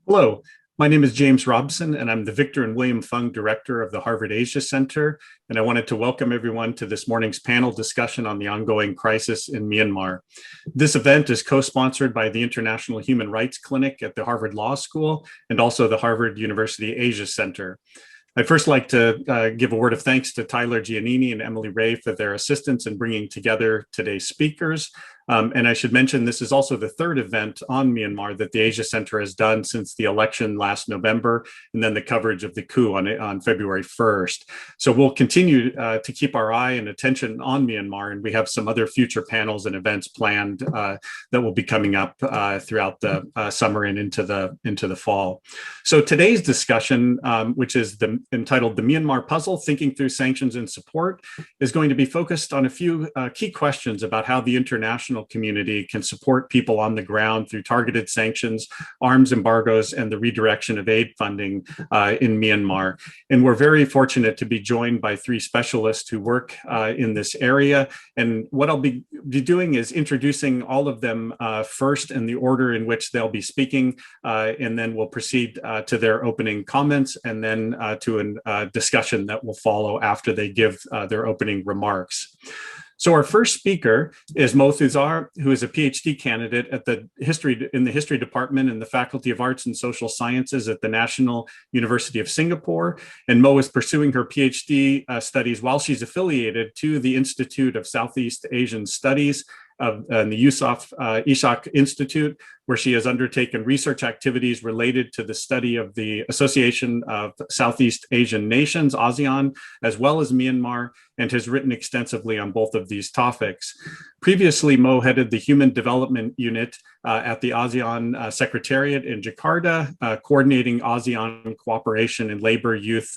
Hello, my name is James Robson, and I'm the Victor and William Fung Director of the Harvard Asia Center. And I wanted to welcome everyone to this morning's panel discussion on the ongoing crisis in Myanmar. This event is co-sponsored by the International Human Rights Clinic at the Harvard Law School and also the Harvard University Asia Center. I'd first like to give a word of thanks to Tyler Giannini and Emily Ray for their assistance in bringing together today's speakers. And I should mention this is also the third event on Myanmar that the Asia Center has done since the election last November, and then the coverage of the coup on February 1st. So we'll continue to keep our eye and attention on Myanmar, and we have some other future panels and events planned that will be coming up throughout the summer and into the fall. So today's discussion, which is entitled "The Myanmar Puzzle: Thinking Through Sanctions and Support," is going to be focused on a few key questions about how the international community can support people on the ground through targeted sanctions, arms embargoes, and the redirection of aid funding in Myanmar. And we're very fortunate to be joined by three specialists who work in this area. And what I'll be doing is introducing all of them first in the order in which they'll be speaking, and then we'll proceed to their opening comments and then to a discussion that will follow after they give their opening remarks. So our first speaker is Mo Thuzar, who is a Ph.D. candidate in the History Department in the Faculty of Arts and Social Sciences at the National University of Singapore. And Mo is pursuing her Ph.D. Studies while she's affiliated to the Institute of Southeast Asian Studies and the Yusof Ishak Institute, where she has undertaken research activities related to the study of the Association of Southeast Asian Nations, ASEAN, as well as Myanmar, and has written extensively on both of these topics. Previously, Mo headed the Human Development Unit at the ASEAN Secretariat in Jakarta, coordinating ASEAN cooperation in labor, youth,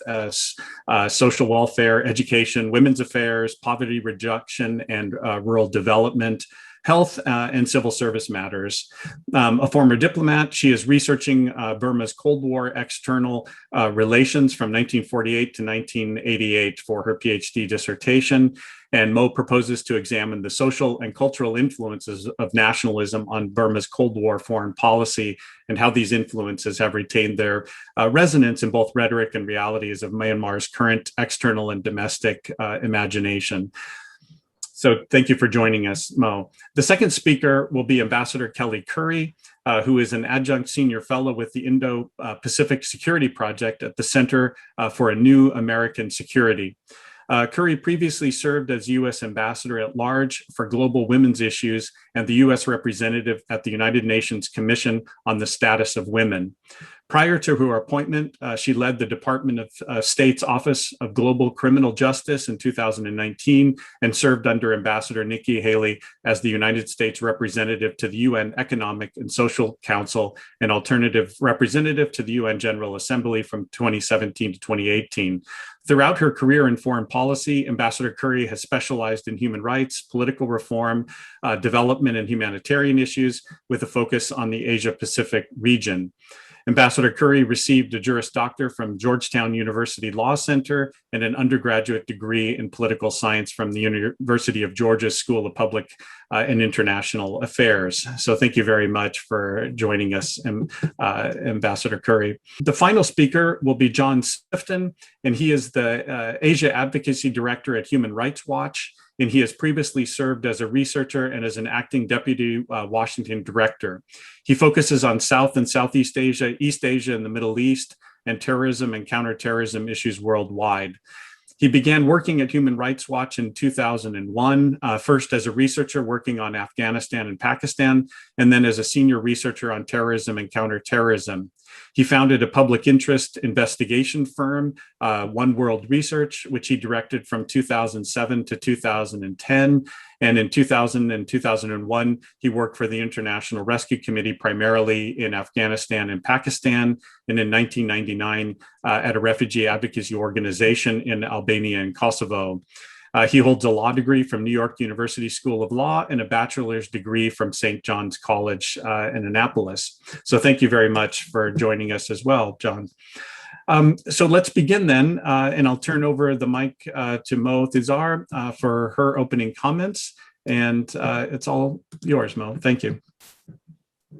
social welfare, education, women's affairs, poverty reduction, and rural development, health, and civil service matters. A former diplomat, she is researching Burma's Cold War external relations from 1948 to 1988 for her PhD dissertation. And Mo proposes to examine the social and cultural influences of nationalism on Burma's Cold War foreign policy and how these influences have retained their resonance in both rhetoric and realities of Myanmar's current external and domestic imagination. So thank you for joining us, Mo. The second speaker will be Ambassador Kelley Currie, who is an adjunct senior fellow with the Indo-Pacific Security Project at the Center for a New American Security. Currie previously served as U.S. Ambassador at Large for Global Women's Issues and the U.S. Representative at the United Nations Commission on the Status of Women. Prior to her appointment, she led the Department of State's Office of Global Criminal Justice in 2019 and served under Ambassador Nikki Haley as the United States representative to the UN Economic and Social Council and alternative representative to the UN General Assembly from 2017 to 2018. Throughout her career in foreign policy, Ambassador Currie has specialized in human rights, political reform, development, and humanitarian issues with a focus on the Asia-Pacific region. Ambassador Currie received a Juris Doctor from Georgetown University Law Center and an undergraduate degree in political science from the University of Georgia School of Public and International Affairs. So thank you very much for joining us, Ambassador Currie. The final speaker will be John Sifton, and he is the Asia Advocacy Director at Human Rights Watch. And he has previously served as a researcher and as an acting deputy Washington director. He focuses on South and Southeast Asia, East Asia, and the Middle East, and terrorism and counterterrorism issues worldwide. He began working at Human Rights Watch in 2001, first as a researcher working on Afghanistan and Pakistan, and then as a senior researcher on terrorism and counterterrorism. He founded a public interest investigation firm, One World Research, which he directed from 2007 to 2010. And in 2000 and 2001, he worked for the International Rescue Committee, primarily in Afghanistan and Pakistan. And in 1999, at a refugee advocacy organization in Albania and Kosovo. He holds a law degree from New York University School of Law and a bachelor's degree from St. John's College in Annapolis. So thank you very much for joining us as well, John. So let's begin then, and I'll turn over the mic to Mo Thuzar for her opening comments. And it's all yours, Mo. Thank you.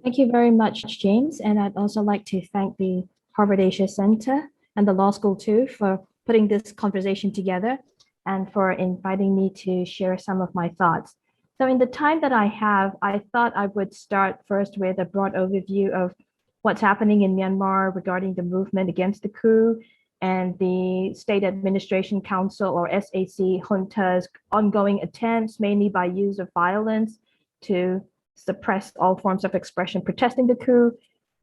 Thank you very much, James. And I'd also like to thank the Harvard Asia Center and the law school too for putting this conversation together and for inviting me to share some of my thoughts. So in the time that I have, I thought I would start first with a broad overview of what's happening in Myanmar regarding the movement against the coup and the State Administration Council or SAC junta's ongoing attempts, mainly by use of violence, to suppress all forms of expression protesting the coup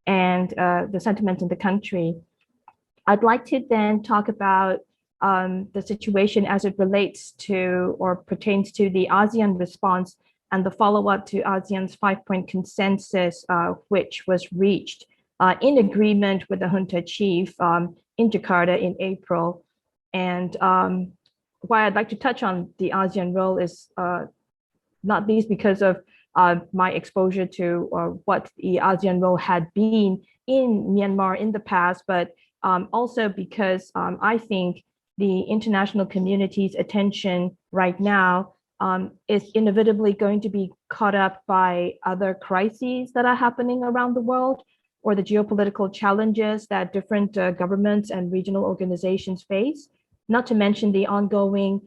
and the sentiment in the country. I'd like to then talk about the situation as it relates to or pertains to the ASEAN response and the follow-up to ASEAN's 5-point consensus, which was reached in agreement with the junta chief in Jakarta in April. And why I'd like to touch on the ASEAN role is not least because of my exposure to what the ASEAN role had been in Myanmar in the past, but also because I think the international community's attention right now is inevitably going to be caught up by other crises that are happening around the world, or the geopolitical challenges that different governments and regional organizations face, not to mention the ongoing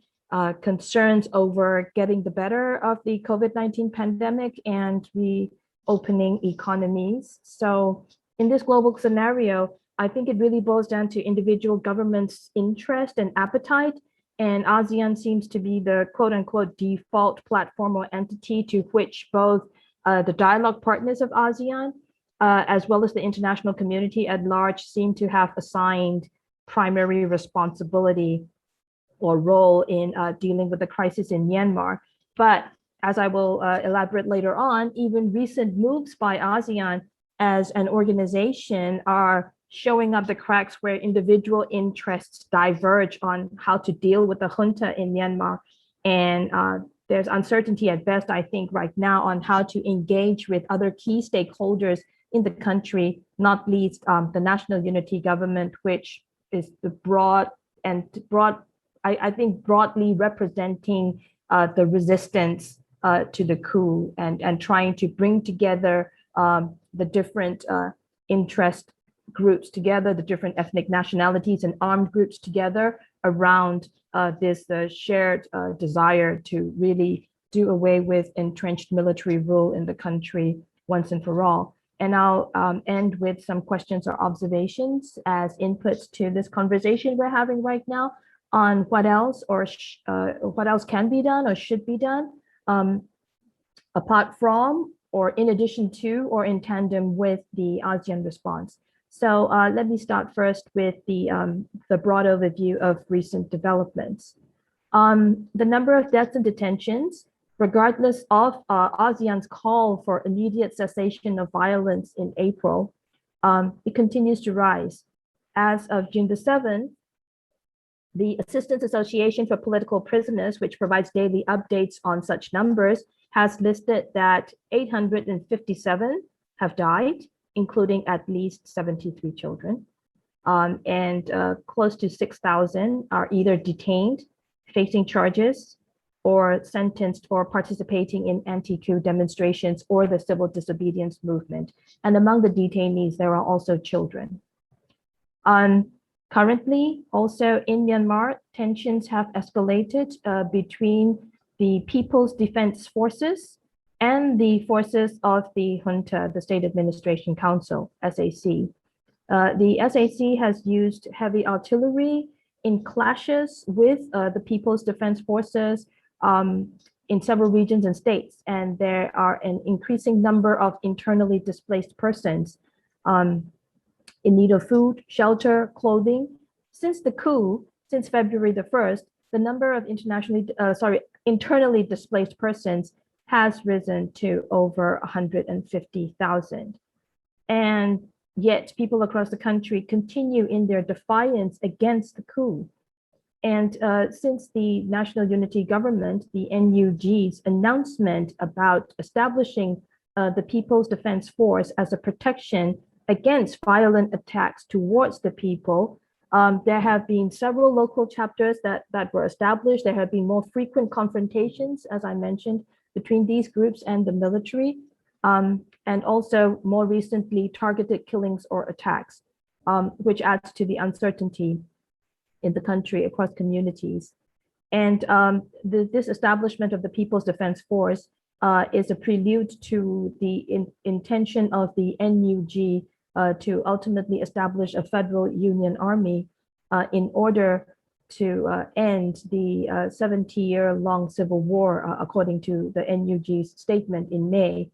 concerns over getting the better of the COVID-19 pandemic and reopening economies. So in this global scenario, I think it really boils down to individual governments' interest and appetite. And ASEAN seems to be the quote unquote default platform or entity to which both the dialogue partners of ASEAN, as well as the international community at large, seem to have assigned primary responsibility or role in dealing with the crisis in Myanmar. But as I will elaborate later on, even recent moves by ASEAN as an organization are showing up the cracks where individual interests diverge on how to deal with the junta in Myanmar. And there's uncertainty at best, I think, right now on how to engage with other key stakeholders in the country, not least the National Unity Government, which is the I think broadly representing the resistance to the coup and trying to bring together the different interest groups together, the different ethnic nationalities and armed groups together around this shared desire to really do away with entrenched military rule in the country once and for all. And I'll end with some questions or observations as inputs to this conversation we're having right now on what else can be done or should be done apart from or in addition to or in tandem with the ASEAN response. So let me start first with the broad overview of recent developments. The number of deaths and detentions, regardless of ASEAN's call for immediate cessation of violence in April, it continues to rise. As of June the 7th, the Assistance Association for Political Prisoners, which provides daily updates on such numbers, has listed that 857 have died, including at least 73 children. And close to 6,000 are either detained, facing charges, or sentenced for participating in anti-coup demonstrations or the civil disobedience movement. And among the detainees, there are also children. Currently, also in Myanmar, tensions have escalated between the People's Defense Forces and the forces of the junta, the State Administration Council, SAC. The SAC has used heavy artillery in clashes with the People's Defense Forces in several regions and states, and there are an increasing number of internally displaced persons in need of food, shelter, clothing. Since the coup, since February the 1st, the number of internally displaced persons has risen to over 150,000. And yet people across the country continue in their defiance against the coup. And since the National Unity Government, the NUG's announcement about establishing the People's Defense Force as a protection against violent attacks towards the people, there have been several local chapters that were established. There have been more frequent confrontations, as I mentioned, between these groups and the military. and also more recently targeted killings or attacks, which adds to the uncertainty in the country across communities. And this establishment of the People's Defense Force is a prelude to the intention of the NUG to ultimately establish a federal union army in order to end the 70-year-long civil war, according to the NUG's statement in May.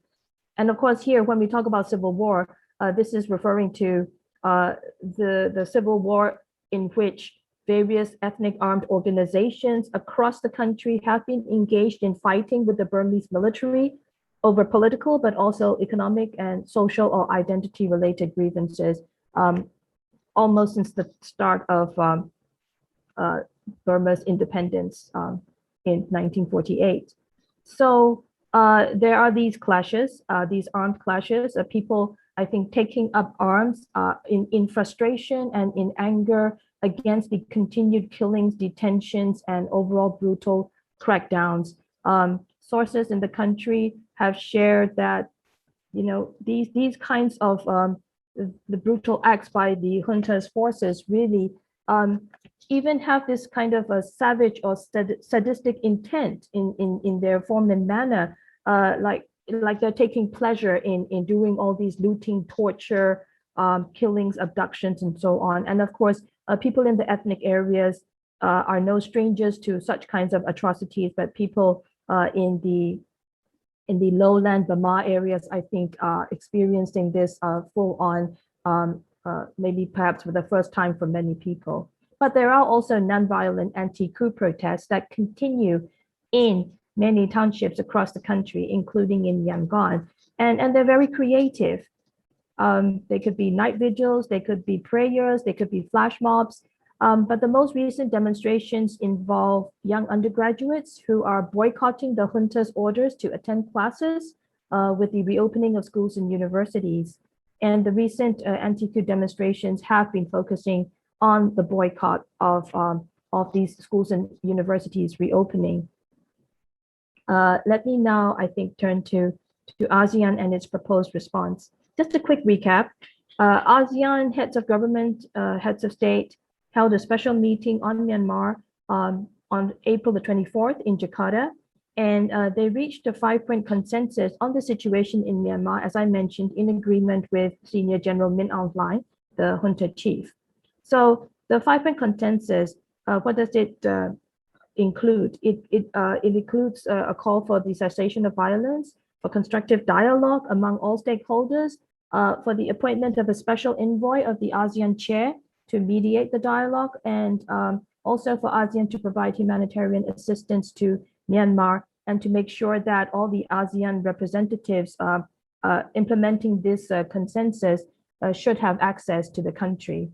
And of course, here, when we talk about civil war, this is referring to the civil war in which various ethnic armed organizations across the country have been engaged in fighting with the Burmese military over political, but also economic and social or identity-related grievances, almost since the start of Burma's independence in 1948. So there are these clashes, these armed clashes, people, I think, taking up arms in frustration and in anger against the continued killings, detentions, and overall brutal crackdowns. Sources in the country have shared that, you know, these kinds of the brutal acts by the junta's forces really even have this kind of a savage or sadistic intent in their form and manner, like they're taking pleasure in doing all these looting, torture, killings, abductions, and so on. And of course, people in the ethnic areas are no strangers to such kinds of atrocities, but people in the lowland Burma areas, I think, are experiencing this full-on, maybe perhaps for the first time for many people. But there are also nonviolent anti-coup protests that continue in many townships across the country, including in Yangon, and they're very creative. They could be night vigils, they could be prayers, they could be flash mobs. But the most recent demonstrations involve young undergraduates who are boycotting the junta's orders to attend classes with the reopening of schools and universities. And the recent anti-coup demonstrations have been focusing on the boycott of these schools and universities reopening. Let me now, I think, turn to ASEAN and its proposed response. Just a quick recap. ASEAN heads of government, heads of state, held a special meeting on Myanmar on April the 24th in Jakarta, and they reached a 5-point consensus on the situation in Myanmar, as I mentioned, in agreement with Senior General Min Aung Hlaing, the junta chief. So the 5-point consensus, what does it include? It includes a call for the cessation of violence, for constructive dialogue among all stakeholders, for the appointment of a special envoy of the ASEAN chair to mediate the dialogue, and also for ASEAN to provide humanitarian assistance to Myanmar and to make sure that all the ASEAN representatives implementing this consensus should have access to the country.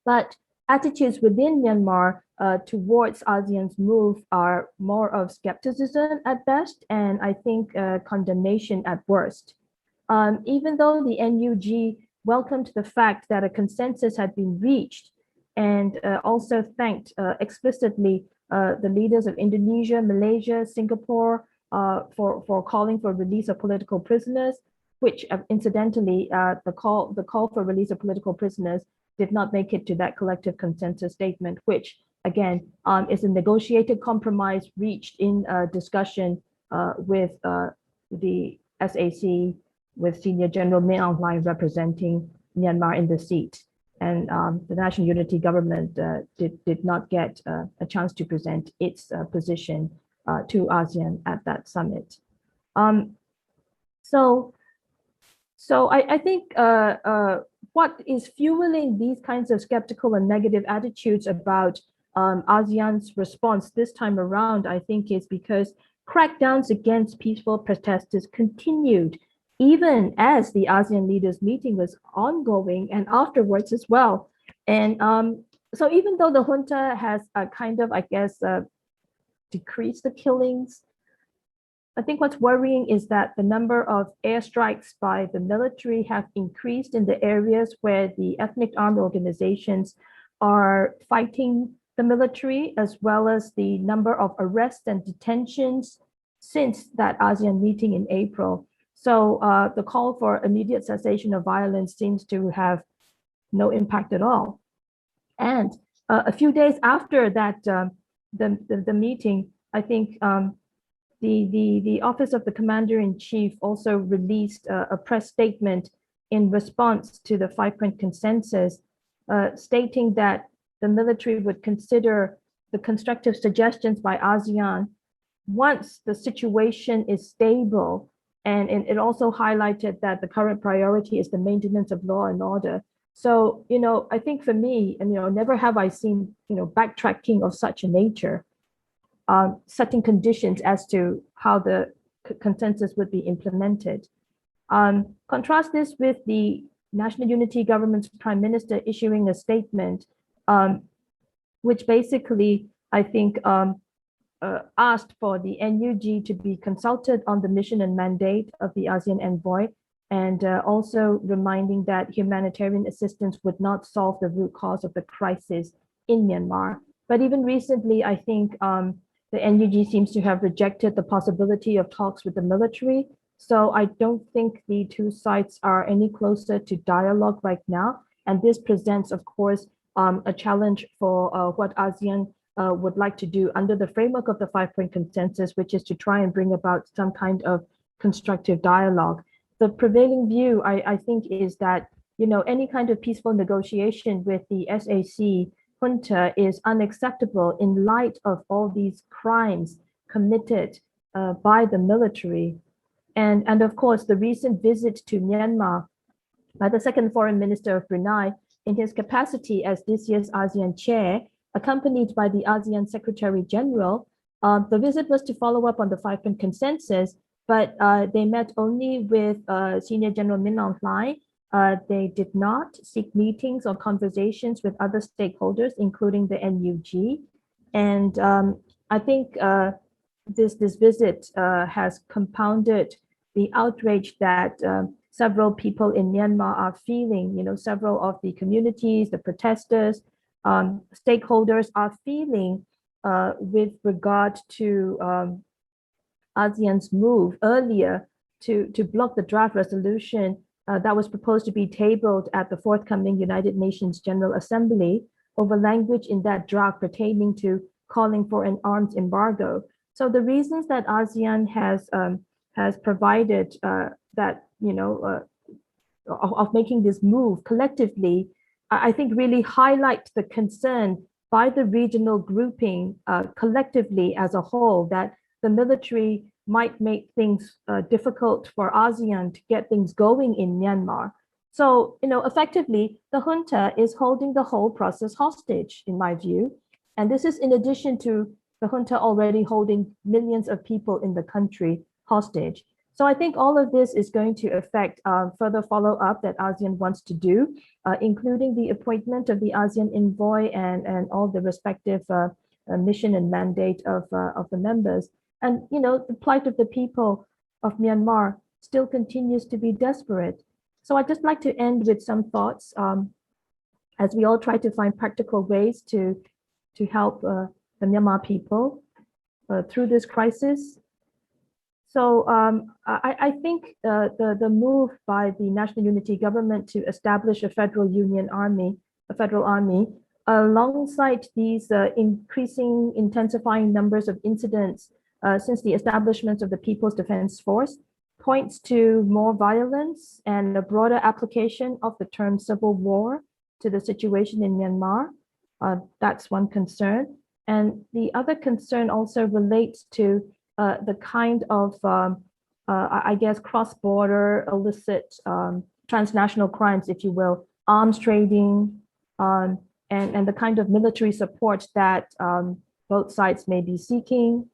But attitudes within Myanmar towards ASEAN's move are more of skepticism at best, and I think condemnation at worst. Even though the NUG welcomed the fact that a consensus had been reached and also thanked explicitly the leaders of Indonesia, Malaysia, Singapore for calling for release of political prisoners, which incidentally, the call for release of political prisoners did not make it to that collective consensus statement, which again is a negotiated compromise reached in discussion with the SAC, with Senior General Min Aung Hlaing representing Myanmar in the seat. And the National Unity Government did not get a chance to present its position to ASEAN at that summit. So I think what is fueling these kinds of skeptical and negative attitudes about ASEAN's response this time around, I think, is because crackdowns against peaceful protesters continued even as the ASEAN leaders meeting was ongoing and afterwards as well. And so even though the junta has kind of, I guess, decreased the killings, I think what's worrying is that the number of airstrikes by the military have increased in the areas where the ethnic armed organizations are fighting the military, as well as the number of arrests and detentions since that ASEAN meeting in April. So the call for immediate cessation of violence seems to have no impact at all. And a few days after that, the meeting, I think the Office of the Commander-in-Chief also released a press statement in response to the five-point consensus, stating that the military would consider the constructive suggestions by ASEAN once the situation is stable. And it also highlighted that the current priority is the maintenance of law and order. So, I think for me, and, never have I seen, backtracking of such a nature, setting conditions as to how the consensus would be implemented. Contrast this with the National Unity Government's Prime Minister issuing a statement, which basically, I think, asked for the NUG to be consulted on the mission and mandate of the ASEAN envoy, and also reminding that humanitarian assistance would not solve the root cause of the crisis in Myanmar. But even recently, I think the NUG seems to have rejected the possibility of talks with the military. So I don't think the two sides are any closer to dialogue right now. And this presents, of course, a challenge for what ASEAN would like to do under the framework of the five-point consensus, which is to try and bring about some kind of constructive dialogue. The prevailing view, I think, is that any kind of peaceful negotiation with the SAC junta is unacceptable in light of all these crimes committed by the military. And of course, the recent visit to Myanmar by the second foreign minister of Brunei in his capacity as this year's ASEAN chair, accompanied by the ASEAN Secretary General. The visit was to follow up on the five-point consensus, but they met only with Senior General Min Aung Hlaing. They did not seek meetings or conversations with other stakeholders, including the NUG. And I think this visit has compounded the outrage that several people in Myanmar are feeling. Several of the communities, the protesters, stakeholders are feeling with regard to ASEAN's move earlier to block the draft resolution that was proposed to be tabled at the forthcoming United Nations General Assembly over language in that draft pertaining to calling for an arms embargo. So the reasons that ASEAN has provided that of making this move collectively, I think really highlight the concern by the regional grouping collectively as a whole that the military might make things difficult for ASEAN to get things going in Myanmar. So, effectively, the junta is holding the whole process hostage, in my view. And this is in addition to the junta already holding millions of people in the country hostage. So I think all of this is going to affect further follow-up that ASEAN wants to do, including the appointment of the ASEAN envoy and all the respective mission and mandate of the members. And the plight of the people of Myanmar still continues to be desperate. So I'd just like to end with some thoughts as we all try to find practical ways to help the Myanmar people through this crisis. So I think the move by the National Unity Government to establish a federal army, alongside these intensifying numbers of incidents since the establishment of the People's Defense Force, points to more violence and a broader application of the term civil war to the situation in Myanmar. That's one concern. And the other concern also relates to the kind of, I guess, cross-border illicit transnational crimes, if you will, arms trading, and the kind of military support that both sides may be seeking.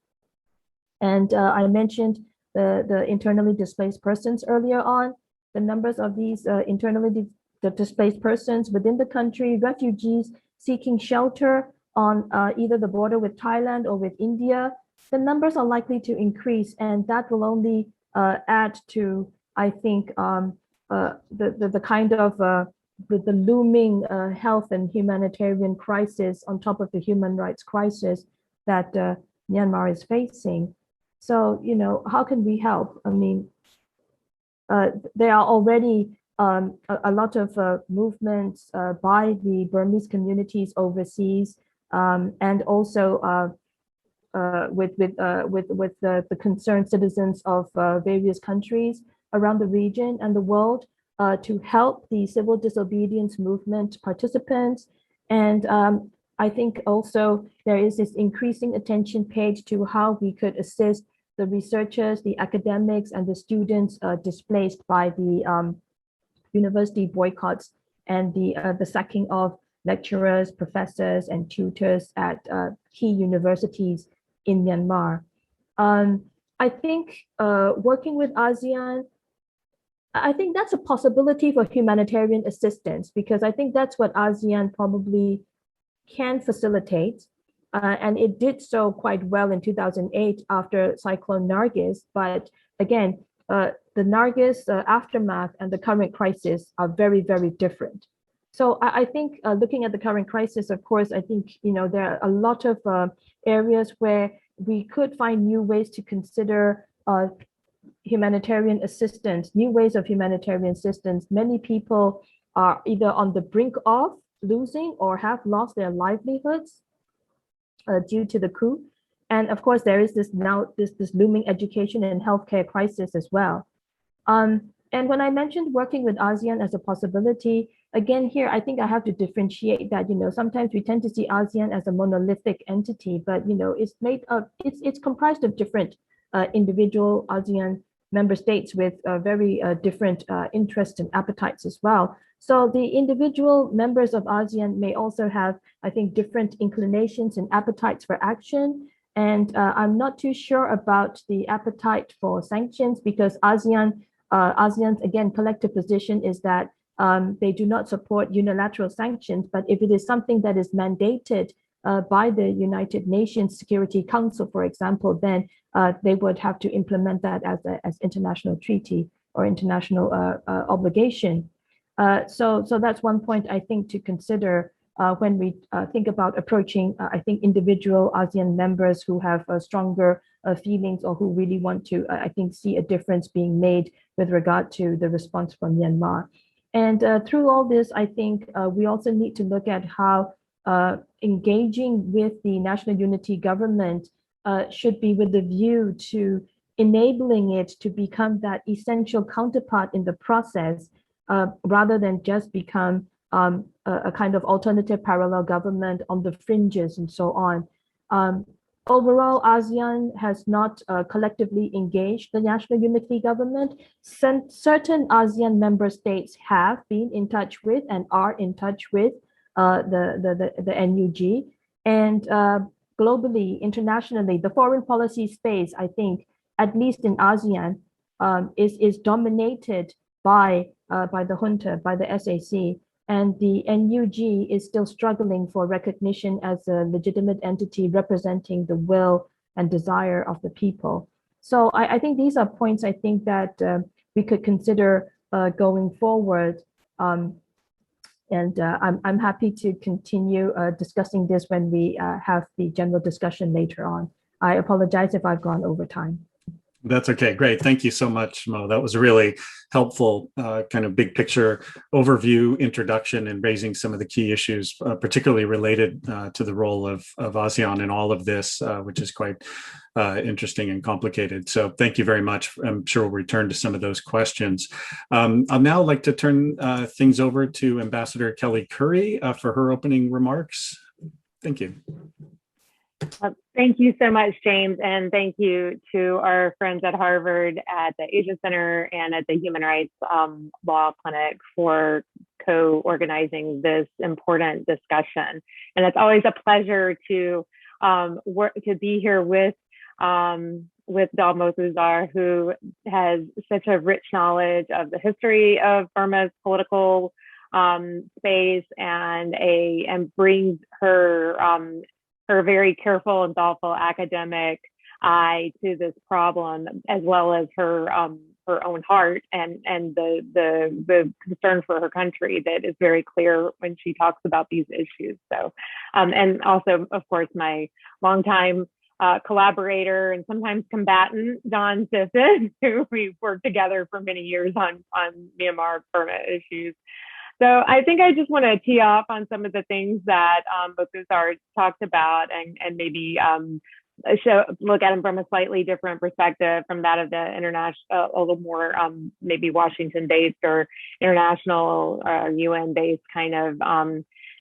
And I mentioned the internally displaced persons earlier on. The numbers of these internally displaced persons within the country, refugees seeking shelter on either the border with Thailand or with India, the numbers are likely to increase, and that will only add to, I think, the kind of the looming health and humanitarian crisis on top of the human rights crisis that Myanmar is facing. So, how can we help? I mean, there are already a lot of movements by the Burmese communities overseas, and also with the concerned citizens of various countries around the region and the world to help the civil disobedience movement participants. And I think also there is this increasing attention paid to how we could assist the researchers, the academics, and the students displaced by the university boycotts and the sacking of lecturers, professors, and tutors at key universities in Myanmar. I think working with ASEAN, I think that's a possibility for humanitarian assistance, because I think that's what ASEAN probably can facilitate. And it did so quite well in 2008 after Cyclone Nargis. But again, the Nargis aftermath and the current crisis are very, very different. So I think looking at the current crisis, of course, I think, there are a lot of areas where we could find new ways to consider humanitarian assistance, new ways of humanitarian assistance. Many people are either on the brink of losing or have lost their livelihoods due to the coup. And of course, there is this looming education and healthcare crisis as well. And when I mentioned working with ASEAN as a possibility, again, here, I think I have to differentiate that, sometimes we tend to see ASEAN as a monolithic entity, but, it's made of, it's comprised of different individual ASEAN member states with very different interests and appetites as well. So the individual members of ASEAN may also have, I think, different inclinations and appetites for action. And I'm not too sure about the appetite for sanctions, because ASEAN's, again, collective position is that they do not support unilateral sanctions, but if it is something that is mandated by the United Nations Security Council, for example, then they would have to implement that as international treaty or international obligation. So that's one point I think to consider when we think about approaching, I think, individual ASEAN members who have stronger feelings or who really want to, I think, see a difference being made with regard to the response from Myanmar. And through all this, I think we also need to look at how engaging with the national unity government should be with the view to enabling it to become that essential counterpart in the process, rather than just become a kind of alternative parallel government on the fringes and so on. Overall, ASEAN has not collectively engaged the national unity government. Certain ASEAN member states have been in touch with and are in touch with the NUG. And globally, internationally, the foreign policy space, I think, at least in ASEAN, is dominated by the junta, by the SAC. And the NUG is still struggling for recognition as a legitimate entity representing the will and desire of the people. So I think these are points I think that we could consider going forward. And I'm happy to continue discussing this when we have the general discussion later on. I apologize if I've gone over time. That's okay. Great. Thank you so much, Mo. That was a really helpful kind of big picture overview, introduction, and raising some of the key issues, particularly related to the role of ASEAN in all of this, which is quite interesting and complicated. So thank you very much. I'm sure we'll return to some of those questions. I'd now like to turn things over to Ambassador Kelley Currie for her opening remarks. Thank you. Thank you so much, James, and thank you to our friends at Harvard, at the Asia Center, and at the Human Rights Law Clinic for co-organizing this important discussion. And it's always a pleasure to be here with Dalmo Thuzar, who has such a rich knowledge of the history of Burma's political space and brings her very careful and thoughtful academic eye to this problem, as well as her own heart and the concern for her country that is very clear when she talks about these issues. So, and also, of course, my longtime collaborator and sometimes combatant, Don Sifton, who we've worked together for many years on Myanmar permit issues. So I think I just want to tee off on some of the things that both Thuzar talked about, and maybe look at them from a slightly different perspective from that of the international, a little more maybe Washington-based or international or UN-based kind of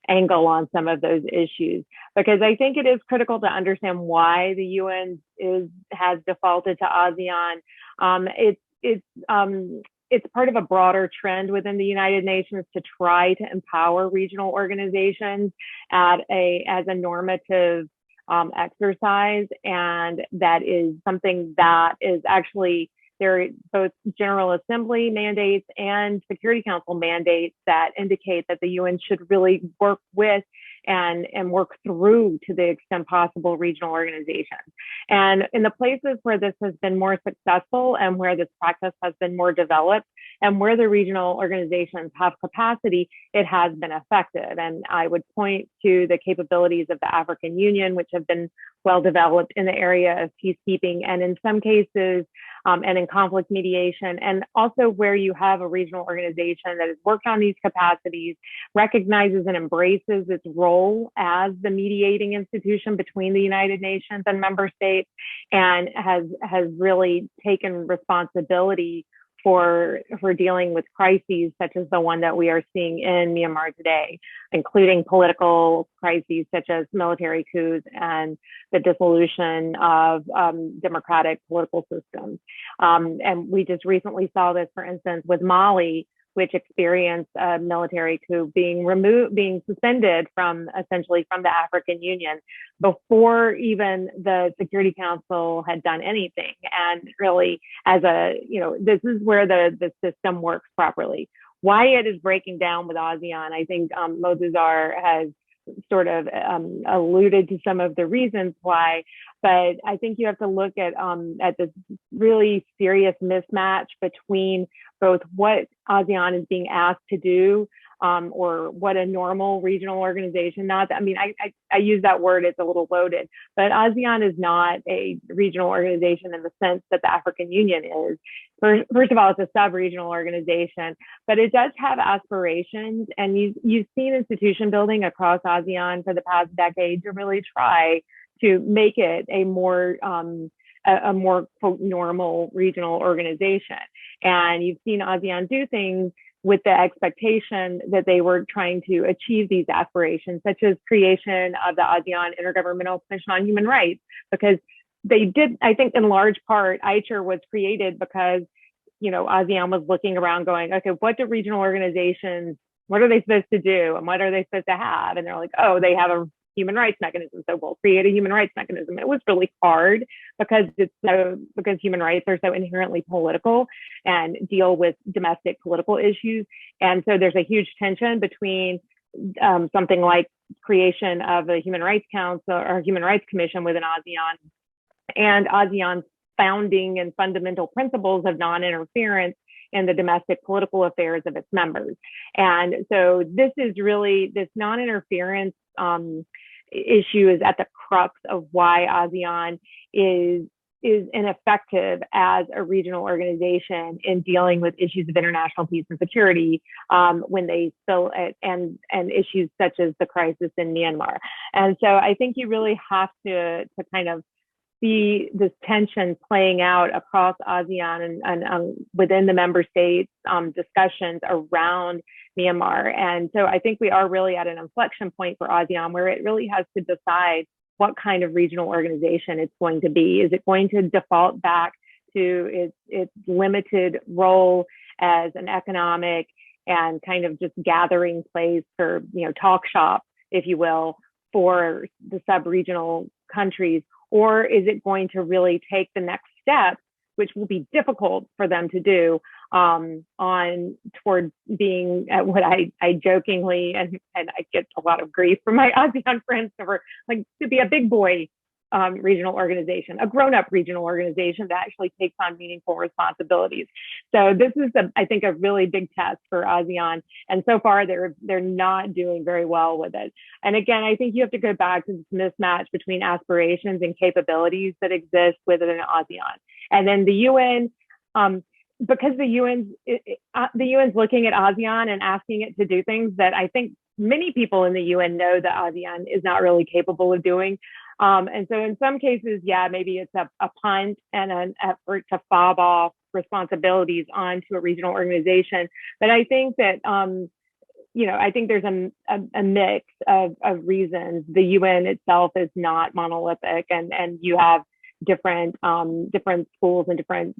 angle on some of those issues, because I think it is critical to understand why the UN has defaulted to ASEAN. It's part of a broader trend within the United Nations to try to empower regional organizations as a normative exercise, and that is something that is actually there. Both General Assembly mandates and Security Council mandates that indicate that the UN should really work with and work through, to the extent possible, regional organizations. And in the places where this has been more successful and where this practice has been more developed and where the regional organizations have capacity, it has been effective. And I would point to the capabilities of the African Union, which have been well developed in the area of peacekeeping, and in some cases, and in conflict mediation, and also where you have a regional organization that has worked on these capacities, recognizes and embraces its role as the mediating institution between the United Nations and member states, and has really taken responsibility for dealing with crises such as the one that we are seeing in Myanmar today, including political crises such as military coups and the dissolution of democratic political systems. And we just recently saw this, for instance, with Mali, which experienced a military coup being suspended essentially from the African Union before even the Security Council had done anything. And really, this is where the system works properly. Why it is breaking down with ASEAN, I think Thuzar has sort of alluded to some of the reasons why, but I think you have to look at this really serious mismatch between both what ASEAN is being asked to do, or what a normal regional organization, I use that word, it's a little loaded, but ASEAN is not a regional organization in the sense that the African Union is. First of all, it's a sub-regional organization, but it does have aspirations, and you've seen institution building across ASEAN for the past decade to really try to make it a more quote, normal regional organization. And you've seen ASEAN do things with the expectation that they were trying to achieve these aspirations, such as creation of the ASEAN Intergovernmental Commission on Human Rights, because they did, I think in large part, ICHR was created because, ASEAN was looking around going, okay, what do regional organizations, what are they supposed to do? And what are they supposed to have? And they're like, oh, they have a human rights mechanism, so we'll create a human rights mechanism. It was really hard because human rights are so inherently political and deal with domestic political issues. And so there's a huge tension between something like creation of a Human Rights Council or Human Rights Commission within ASEAN and ASEAN's founding and fundamental principles of non-interference in the domestic political affairs of its members. And so this non-interference issue is at the crux of why ASEAN is ineffective as a regional organization in dealing with issues of international peace and security when they spill and issues such as the crisis in Myanmar. And so I think you really have to kind of see this tension playing out across ASEAN and within the member states discussions around Myanmar. And so I think we are really at an inflection point for ASEAN where it really has to decide what kind of regional organization it's going to be. Is it going to default back to its limited role as an economic and kind of just gathering place for, talk shop, if you will, for the sub-regional countries? Or is it going to really take the next step, which will be difficult for them to do, on towards being what I jokingly, and I get a lot of grief from my ASEAN friends over, like, to be a big boy regional organization, a grown-up regional organization that actually takes on meaningful responsibilities. So this is, I think, a really big test for ASEAN, and so far they're not doing very well with it. And again, I think you have to go back to this mismatch between aspirations and capabilities that exist within ASEAN, and then the UN. Because the UN's looking at ASEAN and asking it to do things that I think many people in the UN know that ASEAN is not really capable of doing. And so in some cases, yeah, maybe it's a punt and an effort to fob off responsibilities onto a regional organization. But I think that, I think there's a mix of reasons. The UN itself is not monolithic, and you have different schools and different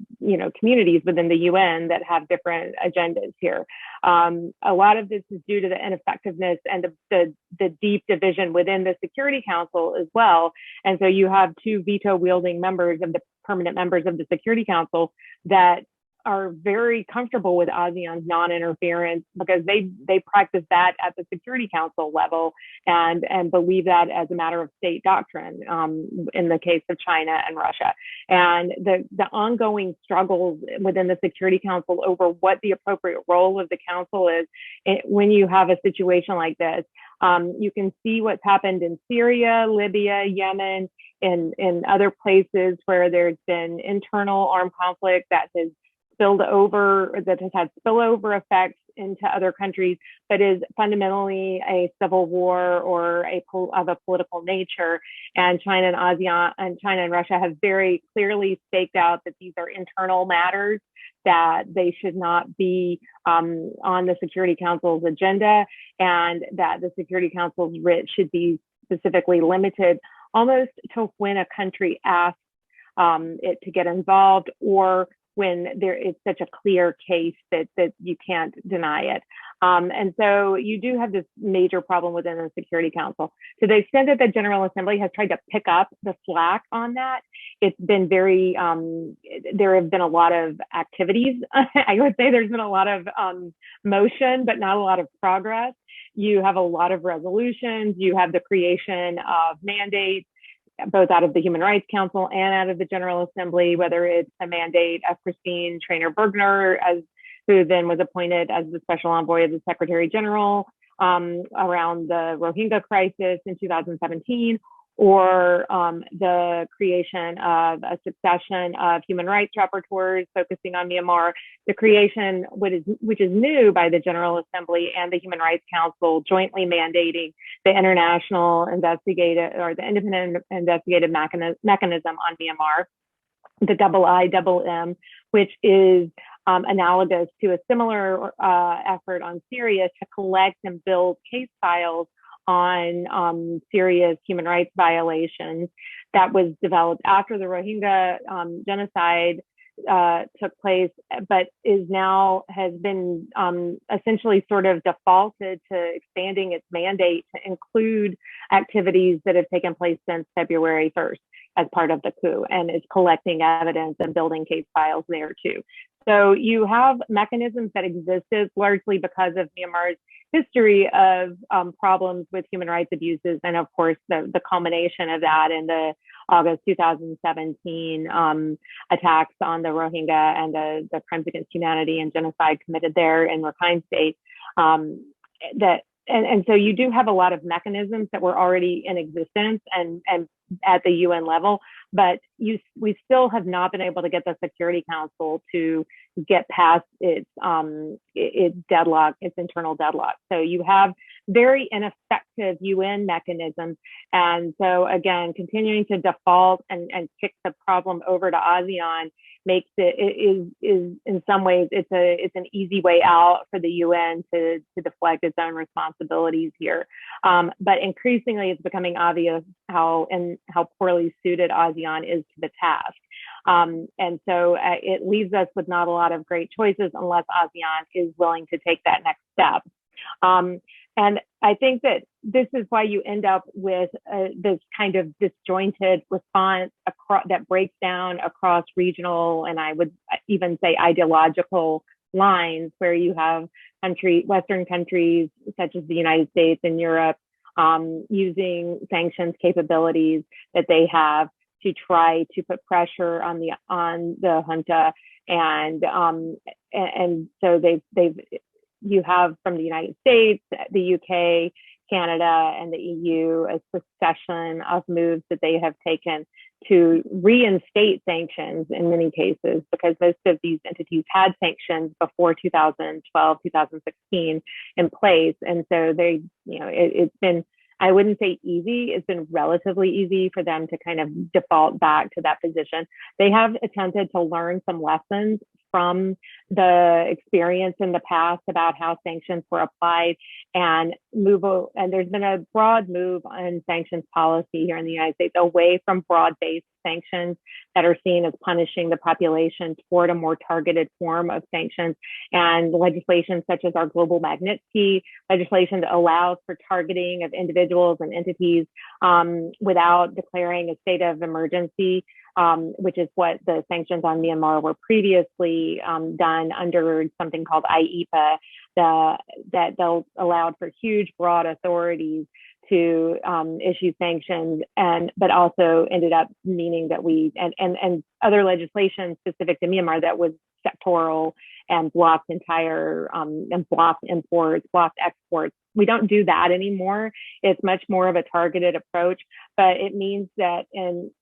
communities within the UN that have different agendas here. A lot of this is due to the ineffectiveness and the deep division within the Security Council as well. And so you have two veto wielding members of the permanent members of the Security Council that are very comfortable with ASEAN's non-interference because they practice that at the Security Council level and believe that as a matter of state doctrine in the case of China and Russia. And the ongoing struggles within the Security Council over what the appropriate role of the council is when you have a situation like this. You can see what's happened in Syria, Libya, Yemen, in other places where there's been internal armed conflict that has spilled over, that has had spillover effects into other countries, but is fundamentally a civil war or of a political nature. And China and ASEAN and China and Russia have very clearly staked out that these are internal matters, that they should not be on the Security Council's agenda, and that the Security Council's writ should be specifically limited almost to when a country asks it to get involved, or when there is such a clear case that you can't deny it. And so you do have this major problem within the Security Council. To the extent that the General Assembly has tried to pick up the slack on that, it's been very, there have been a lot of activities. I would say there's been a lot of motion, but not a lot of progress. You have a lot of resolutions. You have the creation of mandates, both out of the Human Rights Council and out of the General Assembly, whether it's a mandate of Christine Trainer-Bergner, who then was appointed as the Special Envoy of the Secretary General around the Rohingya crisis in 2017, or the creation of a succession of human rights rapporteurs focusing on Myanmar, the creation, which is new by the General Assembly and the Human Rights Council, jointly mandating the international investigative or the independent investigative mechanism on Myanmar, the IIMM, which is analogous to a similar effort on Syria to collect and build case files on serious human rights violations, that was developed after the Rohingya genocide took place, but has been essentially sort of defaulted to expanding its mandate to include activities that have taken place since February 1st as part of the coup, and is collecting evidence and building case files there too. So you have mechanisms that existed largely because of Myanmar's history of problems with human rights abuses, and of course the culmination of that in the August 2017 attacks on the Rohingya and the crimes against humanity and genocide committed there in Rakhine State. And so you do have a lot of mechanisms that were already in existence and at the UN level, but we still have not been able to get the Security Council to get past its deadlock, its internal deadlock. So you have very ineffective UN mechanisms. And so again, continuing to default and kick the problem over to ASEAN makes it is in some ways it's an easy way out for the UN to deflect its own responsibilities here. But increasingly, it's becoming obvious how poorly suited ASEAN is to the task. And so it leaves us with not a lot of great choices unless ASEAN is willing to take that next step. And I think that this is why you end up with this kind of disjointed response that breaks down across regional, and I would even say ideological lines, where you have Western countries such as the United States and Europe using sanctions capabilities that they have to try to put pressure on the junta, and so you have from the United States, the UK, Canada, and the EU a succession of moves that they have taken to reinstate sanctions in many cases, because most of these entities had sanctions before 2012, 2016 in place. And so it's been, I wouldn't say easy, it's been relatively easy for them to kind of default back to that position. They have attempted to learn some lessons from the experience in the past about how sanctions were applied and there's been a broad move on sanctions policy here in the United States away from broad-based sanctions that are seen as punishing the population toward a more targeted form of sanctions, and legislation such as our global Magnitsky legislation that allows for targeting of individuals and entities without declaring a state of emergency, which is what the sanctions on Myanmar were previously done under something called IEPA, that allowed for huge, broad authorities to issue sanctions, but also ended up meaning that and other legislation specific to Myanmar that was sectoral and blocked and blocked imports, blocked exports. We don't do that anymore. It's much more of a targeted approach, but it means that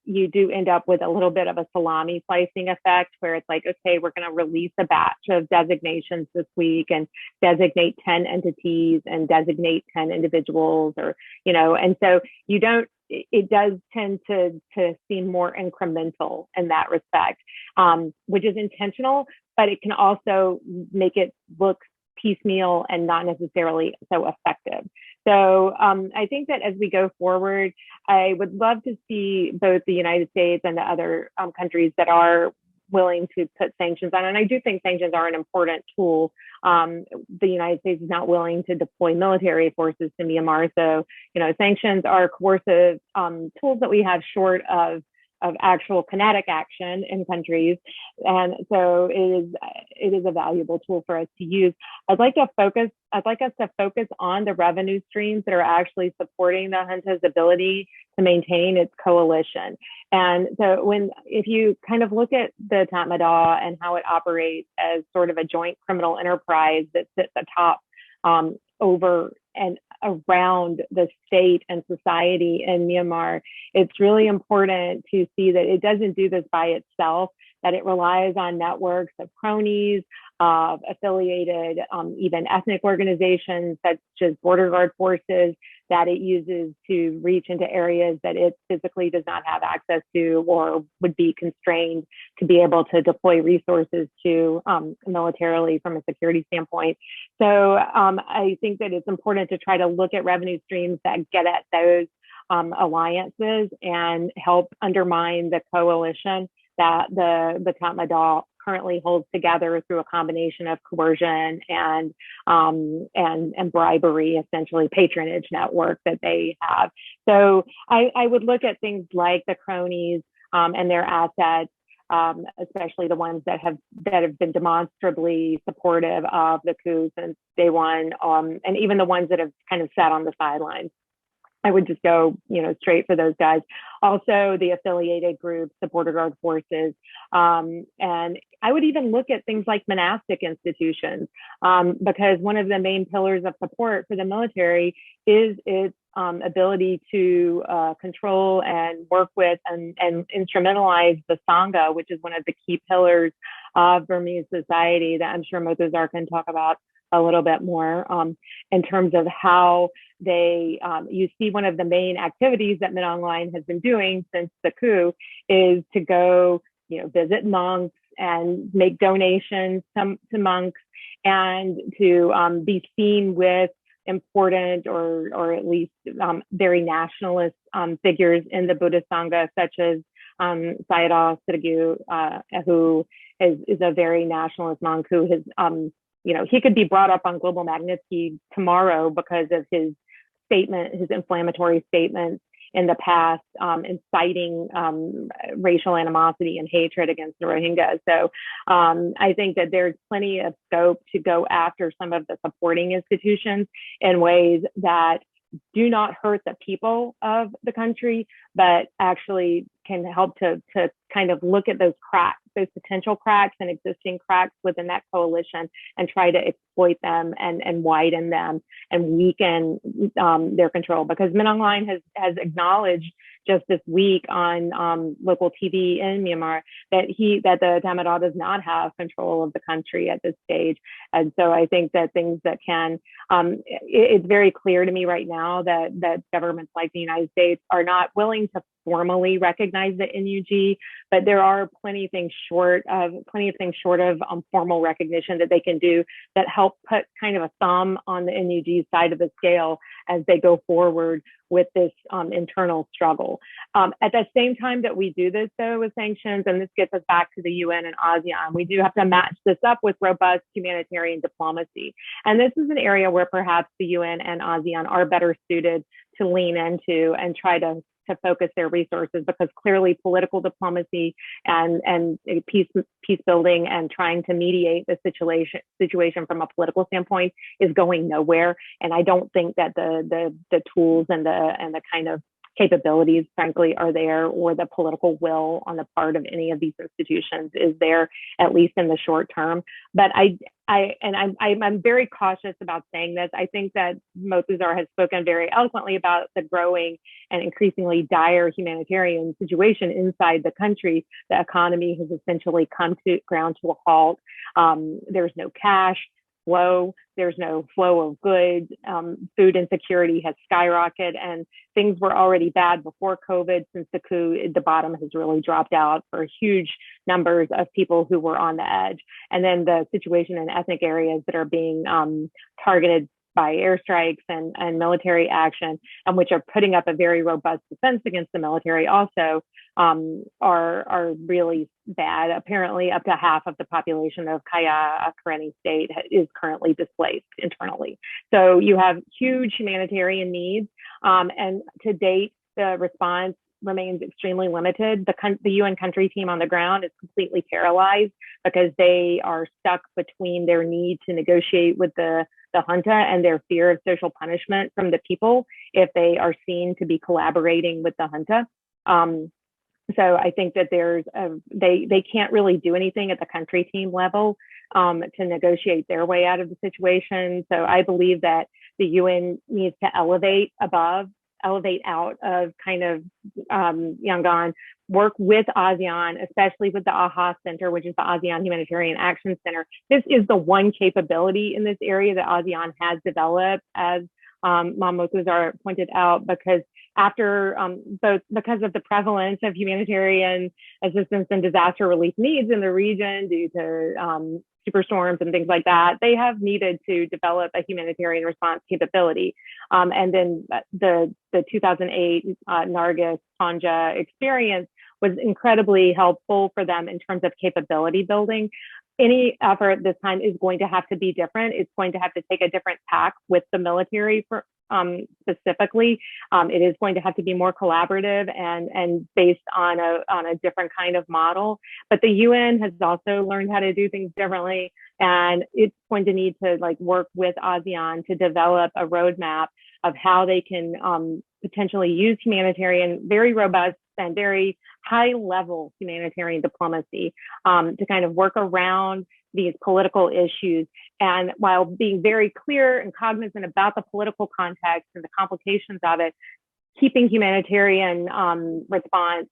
you do end up with a little bit of a salami slicing effect where it's like, okay, we're going to release a batch of designations this week and designate 10 entities and designate 10 individuals, and so it does tend to seem more incremental in that respect, which is intentional, but it can also make it look piecemeal and not necessarily so effective. So I think that as we go forward, I would love to see both the United States and the other countries that are willing to put sanctions on. And I do think sanctions are an important tool. The United States is not willing to deploy military forces to Myanmar. So, sanctions are coercive tools that we have short of actual kinetic action in countries. And so it is a valuable tool for us to use. I'd like us to focus on the revenue streams that are actually supporting the junta's ability to maintain its coalition. And so if you kind of look at the Tatmadaw and how it operates as sort of a joint criminal enterprise that sits atop over and around the state and society in Myanmar, it's really important to see that it doesn't do this by itself, that it relies on networks of cronies, of affiliated, even ethnic organizations such as border guard forces, that it uses to reach into areas that it physically does not have access to or would be constrained to be able to deploy resources to militarily from a security standpoint. So I think that it's important to try to look at revenue streams that get at those alliances and help undermine the coalition that the Tatmadaw currently holds together through a combination of coercion and bribery, essentially patronage network that they have. So I would look at things like the cronies and their assets, especially the ones that have been demonstrably supportive of the coup since day one, and even the ones that have kind of sat on the sidelines. I would just go, straight for those guys. Also, the affiliated groups, the border guard forces, and I would even look at things like monastic institutions, because one of the main pillars of support for the military is its ability to control and work with and instrumentalize the Sangha, which is one of the key pillars of Burmese society that I'm sure Thuzar can talk about a little bit more in terms of how they, you see one of the main activities that Min Aung Hlaing has been doing since the coup is to go, visit monks and make donations to monks and to be seen with important or at least very nationalist figures in the Buddhist Sangha, such as Sayadaw Sirgu, who is a very nationalist monk who has he could be brought up on Global Magnitsky tomorrow because of his inflammatory statements in the past, inciting racial animosity and hatred against the Rohingyas. So I think that there's plenty of scope to go after some of the supporting institutions in ways that do not hurt the people of the country, but actually can help to kind of look at those cracks, those potential cracks and existing cracks within that coalition, and try to exploit them and widen them and weaken their control. Because Min Aung Hlaing has acknowledged just this week on local TV in Myanmar that the Damodar does not have control of the country at this stage. And so I think that things that can, it's very clear to me right now that governments like the United States are not willing to formally recognize the NUG, but there are plenty of things short of formal recognition that they can do that help put kind of a thumb on the NUG side of the scale as they go forward with this internal struggle. At the same time that we do this, though, with sanctions, and this gets us back to the UN and ASEAN, we do have to match this up with robust humanitarian diplomacy. And this is an area where perhaps the UN and ASEAN are better suited to lean into and try to focus their resources, because clearly political diplomacy and peace building and trying to mediate the situation from a political standpoint is going nowhere. And I don't think that the tools and the kind of capabilities, frankly, are there, or the political will on the part of any of these institutions is there, at least in the short term. But I'm very cautious about saying this. I think that Thuzar has spoken very eloquently about the growing and increasingly dire humanitarian situation inside the country. The economy has essentially come to ground to a halt. There's no cash flow. There's no flow of goods. Food insecurity has skyrocketed, and things were already bad before COVID. Since the coup, the bottom has really dropped out for huge numbers of people who were on the edge. And then the situation in ethnic areas that are being targeted by airstrikes and military action, and which are putting up a very robust defense against the military also, are really bad. Apparently, up to half of the population of Kaya, Karenni state, is currently displaced internally. So you have huge humanitarian needs, and to date, the response remains extremely limited. The UN country team on the ground is completely paralyzed because they are stuck between their need to negotiate with the junta and their fear of social punishment from the people if they are seen to be collaborating with the junta. So I think that they can't really do anything at the country team level to negotiate their way out of the situation. So I believe that the UN needs to elevate out of kind of Yangon, work with ASEAN, especially with the AHA Center, which is the ASEAN Humanitarian Action Center. This is the one capability in this area that ASEAN has developed, as Thuzar pointed out, because after because of the prevalence of humanitarian assistance and disaster relief needs in the region due to superstorms and things like that, they have needed to develop a humanitarian response capability. And then the 2008 Nargis Panja experience was incredibly helpful for them in terms of capability building. Any effort this time is going to have to be different. It's going to have to take a different tack with the military specifically. It is going to have to be more collaborative and based on a different kind of model. But the UN has also learned how to do things differently, and it's going to need to work with ASEAN to develop a roadmap of how they can potentially use humanitarian, very robust and very high-level humanitarian diplomacy to kind of work around these political issues, and while being very clear and cognizant about the political context and the complications of it, keeping humanitarian response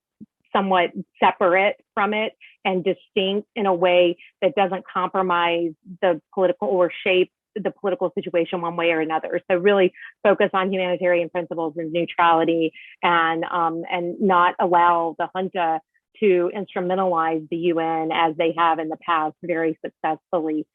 somewhat separate from it and distinct in a way that doesn't compromise the political or shape the political situation one way or another. So really focus on humanitarian principles and neutrality, and not allow the junta to instrumentalize the UN as they have in the past very successfully.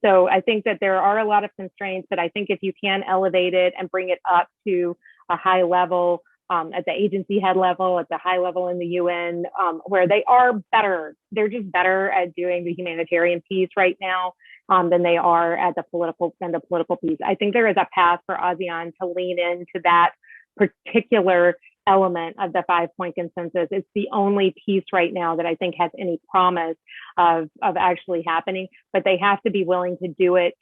So I think that there are a lot of constraints, but I think if you can elevate it and bring it up to a high level at the agency head level, at the high level in the UN, where they are better, they're just better at doing the humanitarian piece right now than they are at the political piece. I think there is a path for ASEAN to lean into that particular element of the 5-point consensus. It's the only piece right now that I think has any promise of actually happening, but they have to be willing to do it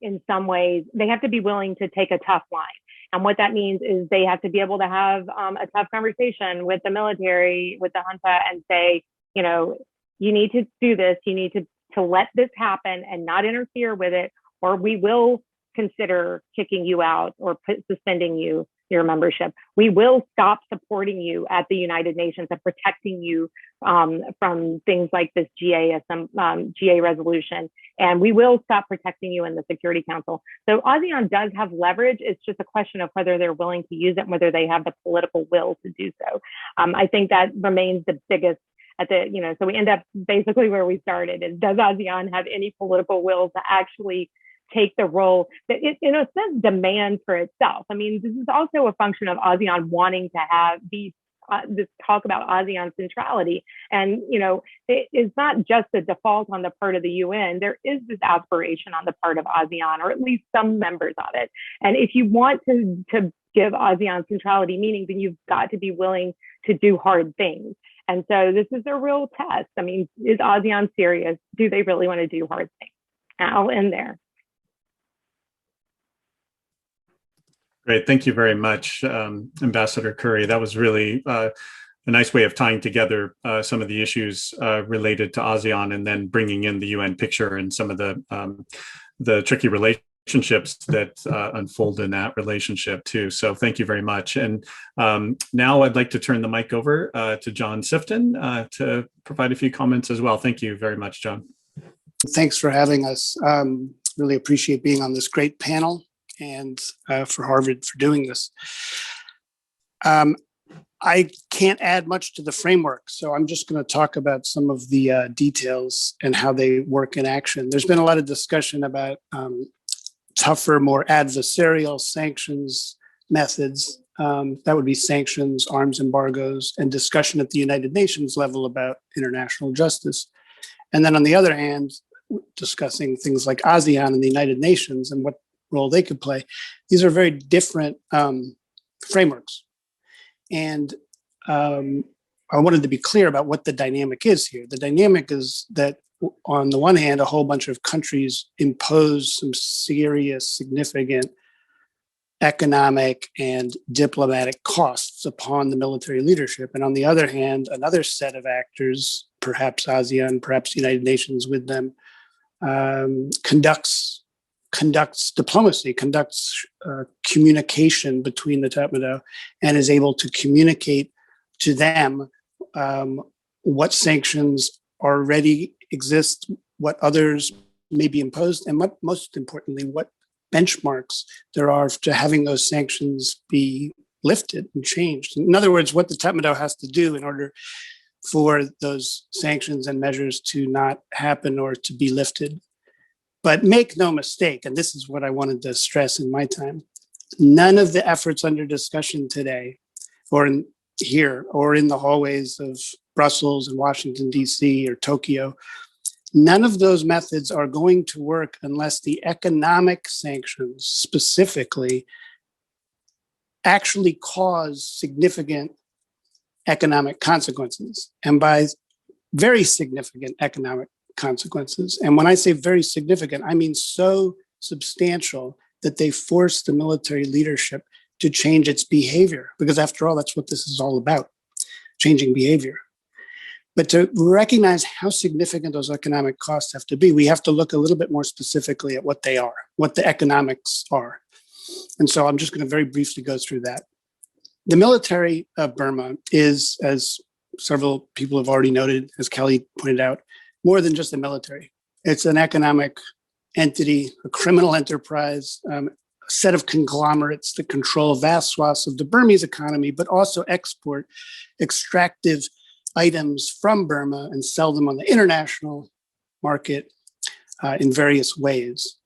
in some ways. They have to be willing to take a tough line. And what that means is they have to be able to have a tough conversation with the military, with the junta, and say, you know, you need to do this, you need to let this happen and not interfere with it, or we will consider kicking you out or suspending your membership. We will stop supporting you at the United Nations and protecting you from things like this GA resolution. And we will stop protecting you in the Security Council. So ASEAN does have leverage. It's just a question of whether they're willing to use it and whether they have the political will to do so. I think that remains the biggest so we end up basically where we started is, does ASEAN have any political will to actually take the role that it, in a sense, demands for itself? I mean, this is also a function of ASEAN wanting to have this talk about ASEAN centrality. And, you know, it's not just a default on the part of the UN. There is this aspiration on the part of ASEAN, or at least some members of it. And if you want to give ASEAN centrality meaning, then you've got to be willing to do hard things. And so this is a real test. I mean, is ASEAN serious? Do they really want to do hard things? And I'll end there. Great. Thank you very much, Ambassador Currie. That was really a nice way of tying together some of the issues related to ASEAN, and then bringing in the UN picture and some of the tricky relationships that unfold in that relationship too. So thank you very much. And now I'd like to turn the mic over to John Sifton to provide a few comments as well. Thank you very much, John. Thanks for having us. Really appreciate being on this great panel, and for Harvard for doing this. I can't add much to the framework, so I'm just going to talk about some of the details and how they work in action. There's been a lot of discussion about tougher, more adversarial sanctions methods. That would be sanctions, arms embargoes, and discussion at the United Nations level about international justice. And then on the other hand, discussing things like ASEAN and the United Nations and what role they could play. These are very different frameworks. And I wanted to be clear about what the dynamic is here. The dynamic is that on the one hand, a whole bunch of countries impose some serious, significant economic and diplomatic costs upon the military leadership. And on the other hand, another set of actors, perhaps ASEAN, perhaps the United Nations with them, conducts diplomacy, conducts communication between the Tatmadaw, and is able to communicate to them what sanctions already exist, what others may be imposed, and what, most importantly, what benchmarks there are to having those sanctions be lifted and changed. In other words, what the Tatmadaw has to do in order for those sanctions and measures to not happen or to be lifted. But make no mistake, and this is what I wanted to stress in my time, none of the efforts under discussion today, or here, or in the hallways of Brussels and Washington, D.C. or Tokyo, none of those methods are going to work unless the economic sanctions specifically actually cause significant economic consequences, and by very significant economic consequences. And when I say very significant, I mean so substantial that they force the military leadership to change its behavior, because after all, that's what this is all about, changing behavior. But to recognize how significant those economic costs have to be, we have to look a little bit more specifically at what they are, what the economics are. And so I'm just going to very briefly go through that. The military of Burma is, as several people have already noted, as Kelley pointed out, more than just the military. It's an economic entity, a criminal enterprise, a set of conglomerates that control vast swaths of the Burmese economy, but also export extractive items from Burma and sell them on the international market in various ways.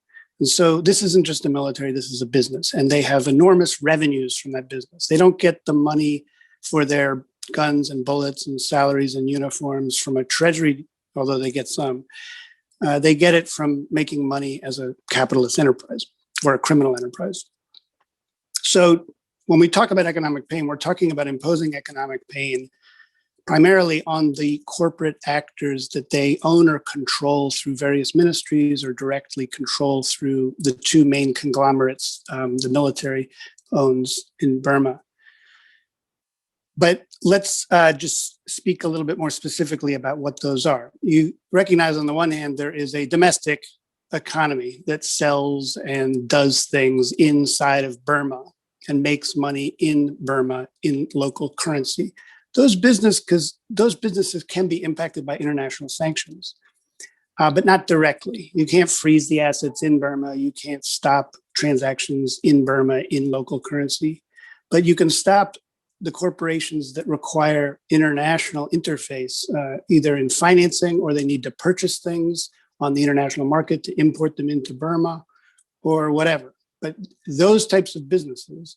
And so this isn't just a military, this is a business, and they have enormous revenues from that business. They don't get the money for their guns and bullets and salaries and uniforms from a treasury, although they get some. They get it from making money as a capitalist enterprise or a criminal enterprise. So when we talk about economic pain, we're talking about imposing economic pain primarily on the corporate actors that they own or control through various ministries, or directly control through the two main conglomerates, the military owns in Burma. But let's just speak a little bit more specifically about what those are. You recognize on the one hand, there is a domestic economy that sells and does things inside of Burma and makes money in Burma in local currency. Those businesses can be impacted by international sanctions, but not directly. You can't freeze the assets in Burma. You can't stop transactions in Burma in local currency, but you can stop the corporations that require international interface, either in financing or they need to purchase things on the international market to import them into Burma or whatever. But those types of businesses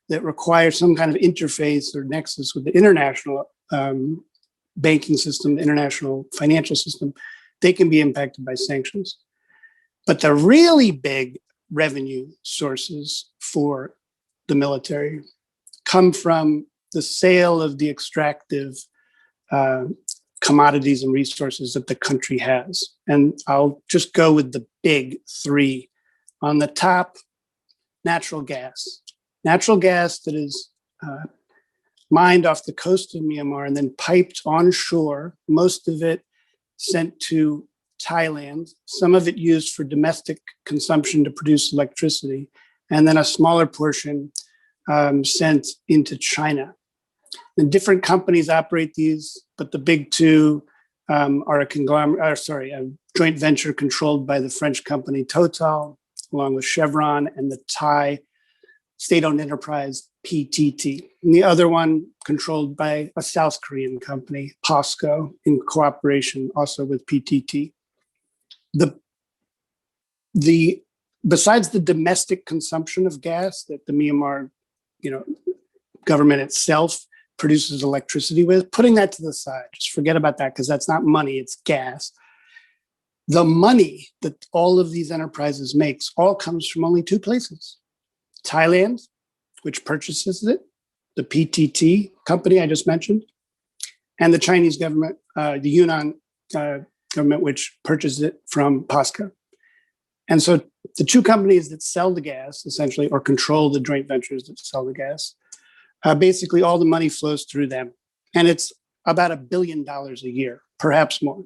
that require some kind of interface or nexus with the international banking system, the international financial system, they can be impacted by sanctions. But the really big revenue sources for the military come from the sale of the extractive commodities and resources that the country has. And I'll just go with the big three. On the top, natural gas. Natural gas that is mined off the coast of Myanmar and then piped onshore, most of it sent to Thailand, some of it used for domestic consumption to produce electricity, and then a smaller portion sent into China. And different companies operate these, but the big two are a joint venture controlled by the French company Total, along with Chevron, and the Thai state-owned enterprise PTT. And the other one controlled by a South Korean company, POSCO, in cooperation also with PTT. Besides the domestic consumption of gas that the Myanmar, government itself produces electricity with, putting that to the side, just forget about that because that's not money, it's gas. The money that all of these enterprises makes all comes from only two places. Thailand, which purchases it, the PTT company I just mentioned, and the Chinese government, the Yunnan government, which purchased it from POSCO. And so the two companies that sell the gas, essentially, or control the joint ventures that sell the gas, basically all the money flows through them. And it's about $1 billion a year, perhaps more.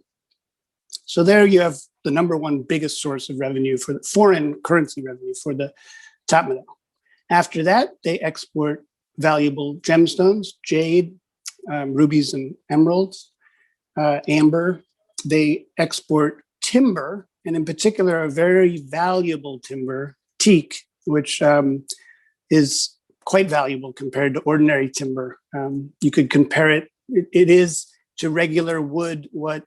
So there you have the number one biggest source of revenue for the foreign currency revenue for the Tatmadaw. After that, they export valuable gemstones, jade, rubies and emeralds, amber. They export timber, and in particular, a very valuable timber, teak, which is quite valuable compared to ordinary timber. You could compare it is to regular wood what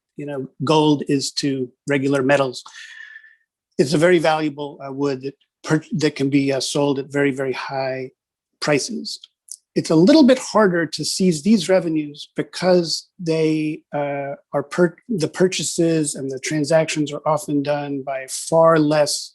gold is to regular metals. It's a very valuable wood that can be sold at very, very high prices. It's a little bit harder to seize these revenues because they the purchases and the transactions are often done by far less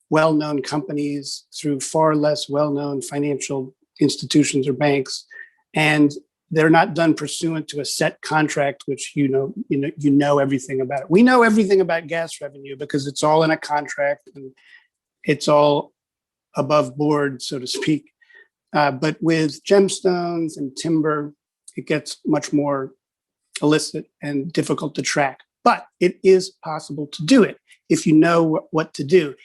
well-known companies through far less well-known financial institutions or banks, and they're not done pursuant to a set contract, which you know everything about it. We know everything about gas revenue because it's all in a contract and it's all above board, so to speak. But with gemstones and timber, it gets much more illicit and difficult to track. But it is possible to do it if you know what to do.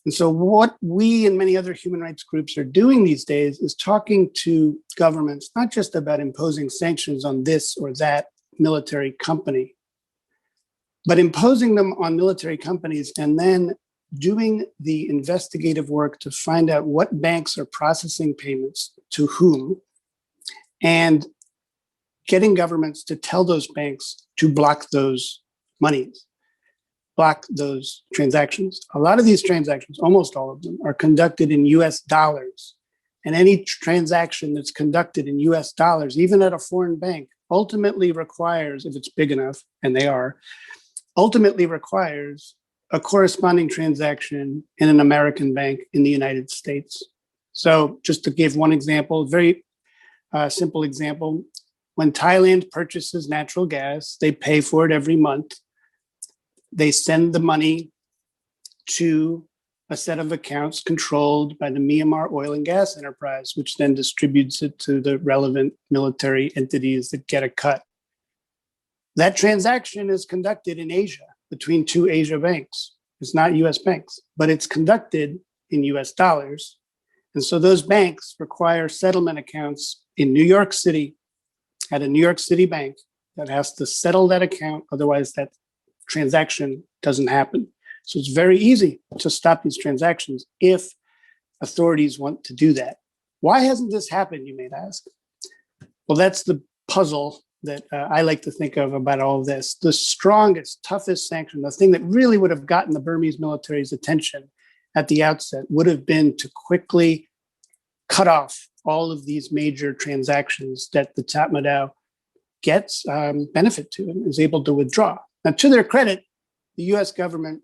And so what we and many other human rights groups are doing these days is talking to governments, not just about imposing sanctions on this or that military company, but imposing them on military companies and then doing the investigative work to find out what banks are processing payments to whom and getting governments to tell those banks to block those monies, block those transactions. A lot of these transactions, almost all of them, are conducted in US dollars. And any transaction that's conducted in US dollars, even at a foreign bank, ultimately requires, if it's big enough, and they are, ultimately requires a corresponding transaction in an American bank in the United States. So just to give one example, very simple example, when Thailand purchases natural gas, they pay for it every month. They send the money to a set of accounts controlled by the Myanmar oil and gas enterprise, which then distributes it to the relevant military entities that get a cut. That transaction is conducted in Asia between two Asia banks. It's not US banks, but it's conducted in US dollars. And so those banks require settlement accounts in New York City at a New York City bank that has to settle that account. Otherwise, that transaction doesn't happen. So it's very easy to stop these transactions if authorities want to do that. Why hasn't this happened, you may ask? Well, that's the puzzle that I like to think of about all of this. The strongest, toughest sanction, the thing that really would have gotten the Burmese military's attention at the outset would have been to quickly cut off all of these major transactions that the Tatmadaw gets benefit to and is able to withdraw. Now, to their credit, the US government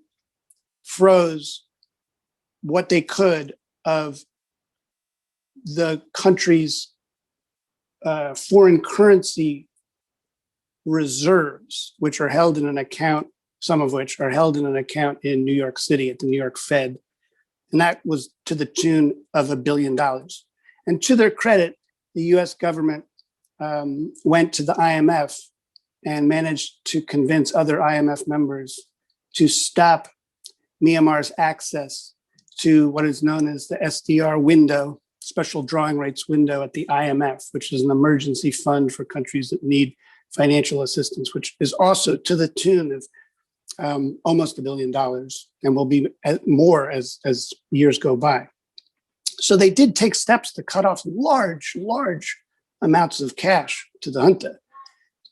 froze what they could of the country's foreign currency reserves, which are held in an account, some of which are held in an account in New York City at the New York Fed. And that was to the tune of $1 billion. And to their credit, the US government went to the IMF and managed to convince other IMF members to stop Myanmar's access to what is known as the SDR window, special drawing rights window at the IMF, which is an emergency fund for countries that need financial assistance, which is also to the tune of almost $1 billion and will be more as years go by. So they did take steps to cut off large amounts of cash to the junta.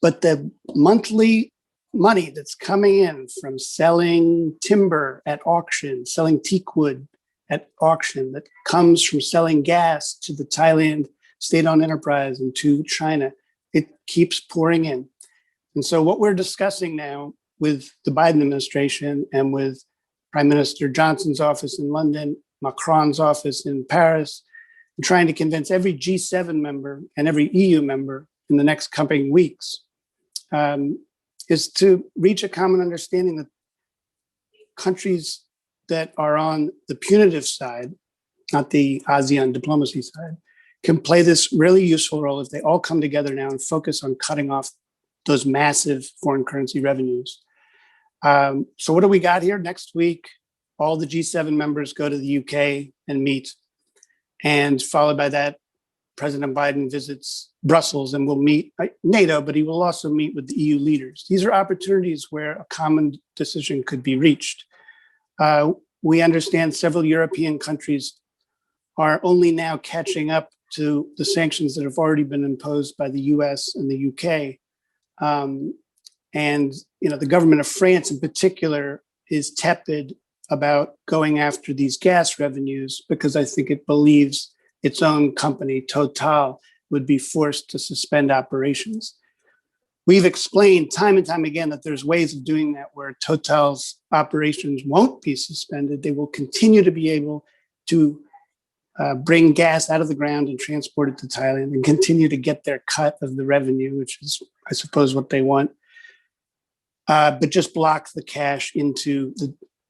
But the monthly money that's coming in from selling timber at auction, selling teak wood at auction, that comes from selling gas to the Thailand state-owned enterprise and to China, it keeps pouring in. And so what we're discussing now with the Biden administration and with Prime Minister Johnson's office in London, Macron's office in Paris, and trying to convince every G7 member and every EU member in the next coming weeks, is to reach a common understanding that countries that are on the punitive side, not the ASEAN diplomacy side, can play this really useful role if they all come together now and focus on cutting off those massive foreign currency revenues. So what do we got here? Next week, all the G7 members go to the UK and meet. And followed by that, President Biden visits Brussels and will meet NATO, but he will also meet with the EU leaders. These are opportunities where a common decision could be reached. We understand several European countries are only now catching up to the sanctions that have already been imposed by the US and the UK. And the government of France in particular is tepid about going after these gas revenues because I think it believes its own company, Total, would be forced to suspend operations. We've explained time and time again that there's ways of doing that where Total's operations won't be suspended. They will continue to be able to bring gas out of the ground and transport it to Thailand and continue to get their cut of the revenue, which is, I suppose, what they want, but just block the cash into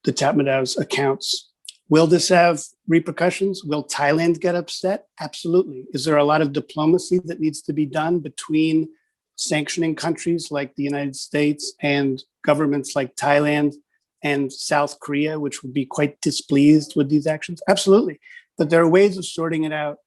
the Tatmadaw's accounts. Will this have repercussions? Will Thailand get upset? Absolutely. Is there a lot of diplomacy that needs to be done between sanctioning countries like the United States and governments like Thailand and South Korea, which would be quite displeased with these actions? Absolutely. But there are ways of sorting it out.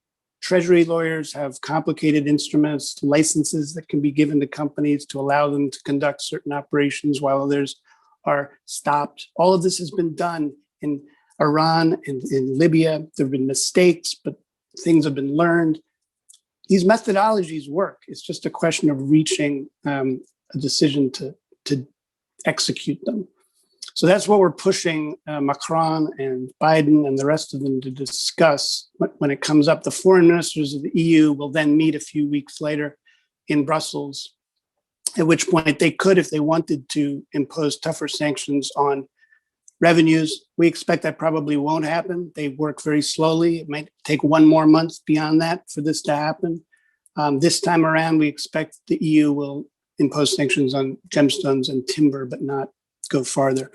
Treasury lawyers have complicated instruments, licenses that can be given to companies to allow them to conduct certain operations while others are stopped. All of this has been done in Iran and in Libya. There have been mistakes, but things have been learned. These methodologies work. It's just a question of reaching a decision to execute them. So that's what we're pushing Macron and Biden and the rest of them to discuss when it comes up. The foreign ministers of the EU will then meet a few weeks later in Brussels, at which point they could, if they wanted to, impose tougher sanctions on revenues. We expect that probably won't happen. They work very slowly. It might take one more month beyond that for this to happen. This time around, we expect the EU will impose sanctions on gemstones and timber, but not go farther.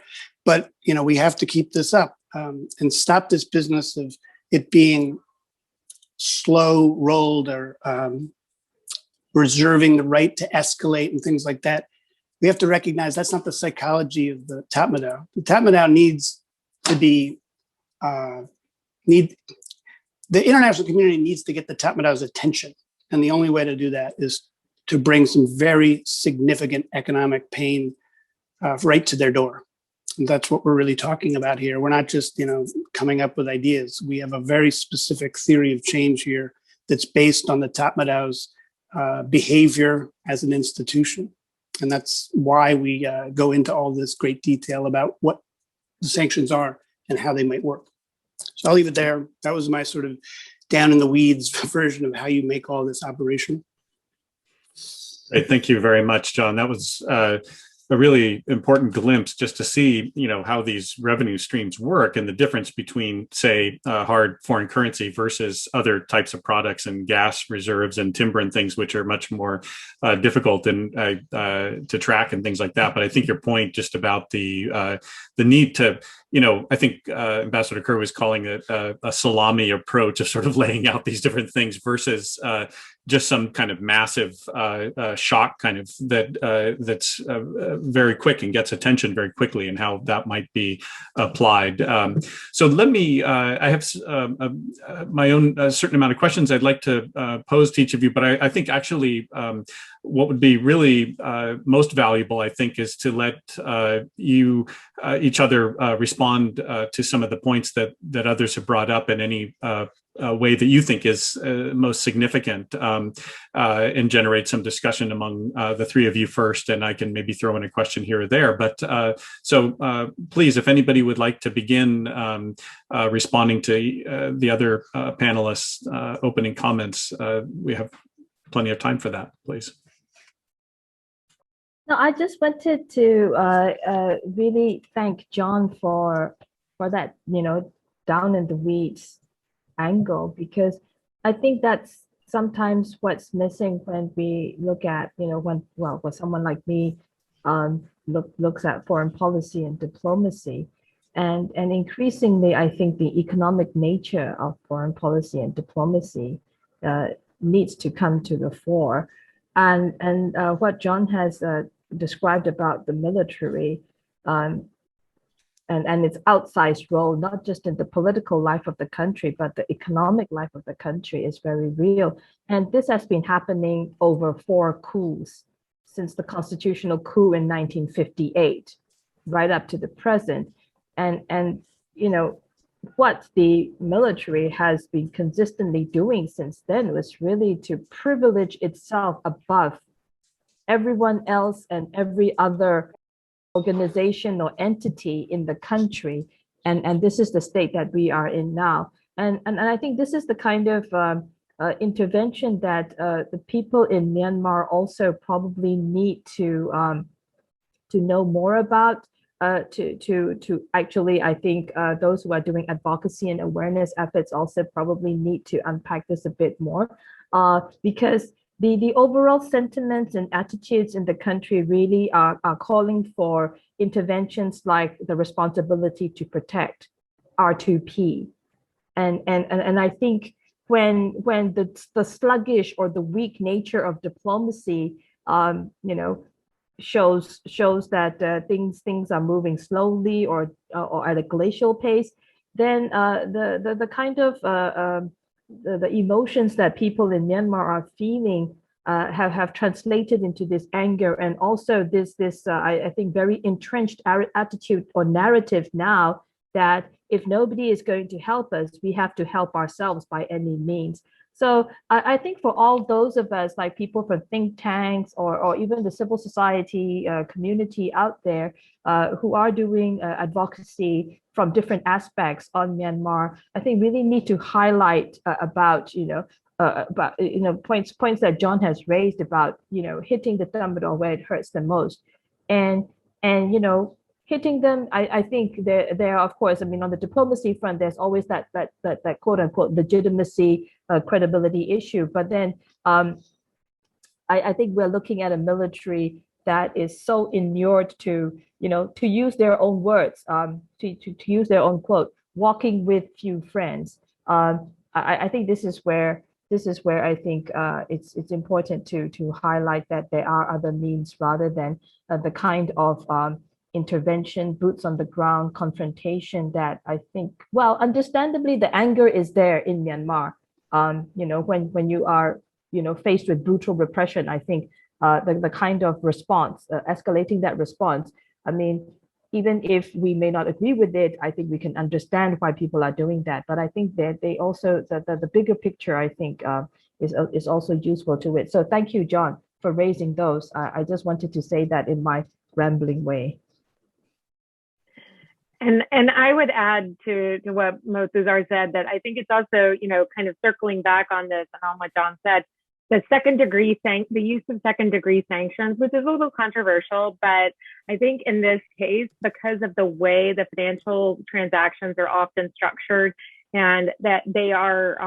But we have to keep this up. and stop this business of it being slow rolled or reserving the right to escalate and things like that. We have to recognize that's not the psychology of the Tatmadaw. The Tatmadaw needs to be, the international community needs to get the Tatmadaw's attention. And the only way to do that is to bring some very significant economic pain right to their door. And that's what we're really talking about here. We're not just, coming up with ideas. We have a very specific theory of change here that's based on the Tatmadaw's behavior as an institution. And that's why we go into all this great detail about what the sanctions are and how they might work. So I'll leave it there. That was my sort of down in the weeds version of how you make all this operation. Great. Thank you very much, John. That was a really important glimpse just to see, how these revenue streams work and the difference between, say, hard foreign currency versus other types of products and gas reserves and timber and things, which are much more difficult and to track and things like that. But I think your point just about the need to, I think Ambassador Currie was calling it a salami approach of sort of laying out these different things versus just some kind of massive shock kind of that's very quick and gets attention very quickly, and how that might be applied. So let me, I have my own certain amount of questions I'd like to pose to each of you, but I think actually what would be really most valuable, I think, is to let you each other respond to some of the points that others have brought up in any way that you think is most significant, and generate some discussion among the three of you first, and I can maybe throw in a question here or there. But so please, if anybody would like to begin responding to the other panelists' opening comments, we have plenty of time for that, please. No, I just wanted to really thank John for that, down in the weeds angle, because I think that's sometimes what's missing when we look at, when someone like me looks at foreign policy and diplomacy, and increasingly, I think the economic nature of foreign policy and diplomacy needs to come to the fore. And what John has described about the military and its outsized role, not just in the political life of the country, but the economic life of the country, is very real. And this has been happening over 4 coups since the constitutional coup in 1958, right up to the present. And what the military has been consistently doing since then was really to privilege itself above everyone else and every other organization or entity in the country. And this is the state that we are in now. And I think this is the kind of intervention that the people in Myanmar also probably need to know more about. To actually, I think those who are doing advocacy and awareness efforts also probably need to unpack this a bit more, because the overall sentiments and attitudes in the country really are calling for interventions like the responsibility to protect, R2P. And I think when the sluggish or the weak nature of diplomacy, shows that things are moving slowly or at a glacial pace, then the kind of the emotions that people in Myanmar are feeling have translated into this anger, and also this I think very entrenched attitude or narrative now that if nobody is going to help us, we have to help ourselves by any means. So I think for all those of us, like people from think tanks or even the civil society community out there who are doing advocacy from different aspects on Myanmar, I think really need to highlight about points that John has raised about hitting the thumb where it hurts the most, and hitting them. I think there of course, I mean, on the diplomacy front, there's always that quote unquote legitimacy, credibility issue. But then I think we're looking at a military that is so inured to use their own words, to use their own quote, walking with few friends. I think this is where I think it's important to highlight that there are other means rather than the kind of intervention, boots on the ground, confrontation that I think, well, understandably, the anger is there in Myanmar. When you are, faced with brutal repression, I think the kind of response, escalating that response, I mean, even if we may not agree with it, I think we can understand why people are doing that. But I think that they also, the bigger picture, I think, is also useful to it. So thank you, John, for raising those. I just wanted to say that in my rambling way. And I would add to what Thuzar said that I think it's also, kind of circling back on this and on what John said, the use of second degree sanctions, which is a little controversial, but I think in this case, because of the way the financial transactions are often structured and that they're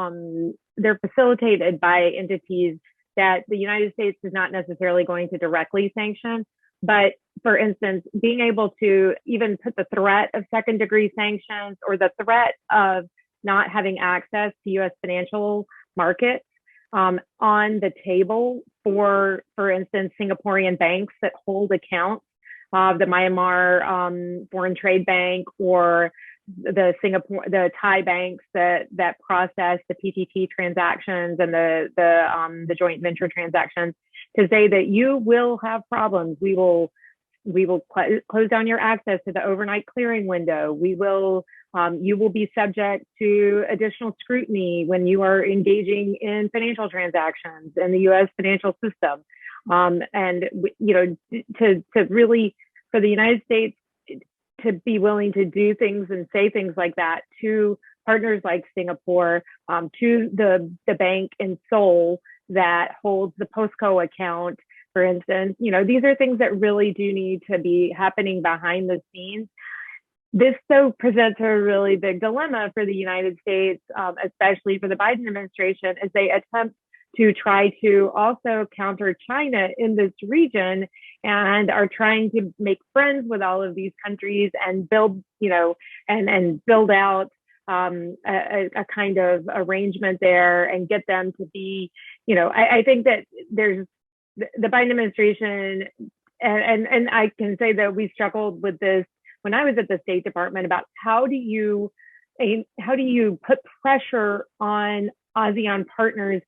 facilitated by entities that the United States is not necessarily going to directly sanction. But for instance, being able to even put the threat of second degree sanctions or the threat of not having access to US financial markets on the table for instance, Singaporean banks that hold accounts of the Myanmar Foreign Trade Bank or the Thai banks that process the PTT transactions and the joint venture transactions, to say that you will have problems. We will close down your access to the overnight clearing window. You will be subject to additional scrutiny when you are engaging in financial transactions in the U.S. financial system. To really, for the United States to be willing to do things and say things like that to partners like Singapore, to the bank in Seoul that holds the POSCO account, for instance, these are things that really do need to be happening behind the scenes. This though presents a really big dilemma for the United States, especially for the Biden administration, as they attempt to try to also counter China in this region and are trying to make friends with all of these countries and build, and build out a kind of arrangement there and get them to be, I think that there's the Biden administration, and I can say that we struggled with this when I was at the State Department about how do you put pressure on ASEAN partners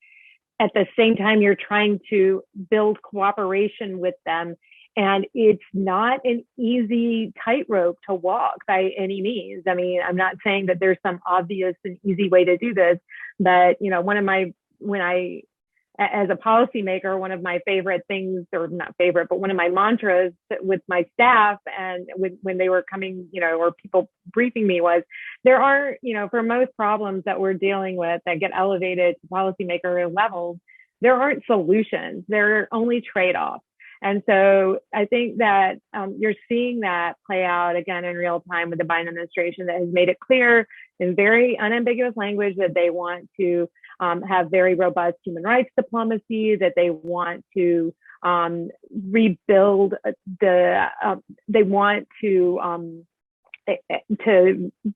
at the same time you're trying to build cooperation with them. And it's not an easy tightrope to walk by any means. I mean, I'm not saying that there's some obvious and easy way to do this, but as a policymaker, one of my favorite things, or not favorite, but one of my mantras with my staff and when they were coming, or people briefing me was, there are, for most problems that we're dealing with that get elevated to policymaker levels, there aren't solutions. There are only trade-offs. And so I think that you're seeing that play out again in real time with the Biden administration that has made it clear in very unambiguous language that they want to have very robust human rights diplomacy, that they want to rebuild they want to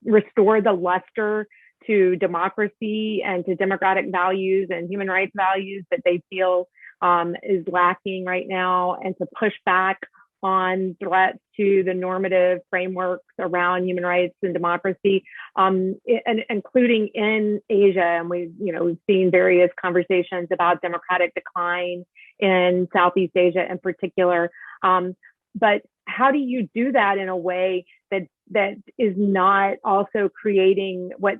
restore the luster to democracy and to democratic values and human rights values that they feel is lacking right now, and to push back on threats to the normative frameworks around human rights and democracy, and including in Asia. And we've seen various conversations about democratic decline in Southeast Asia in particular. But how do you do that in a way that is not also creating what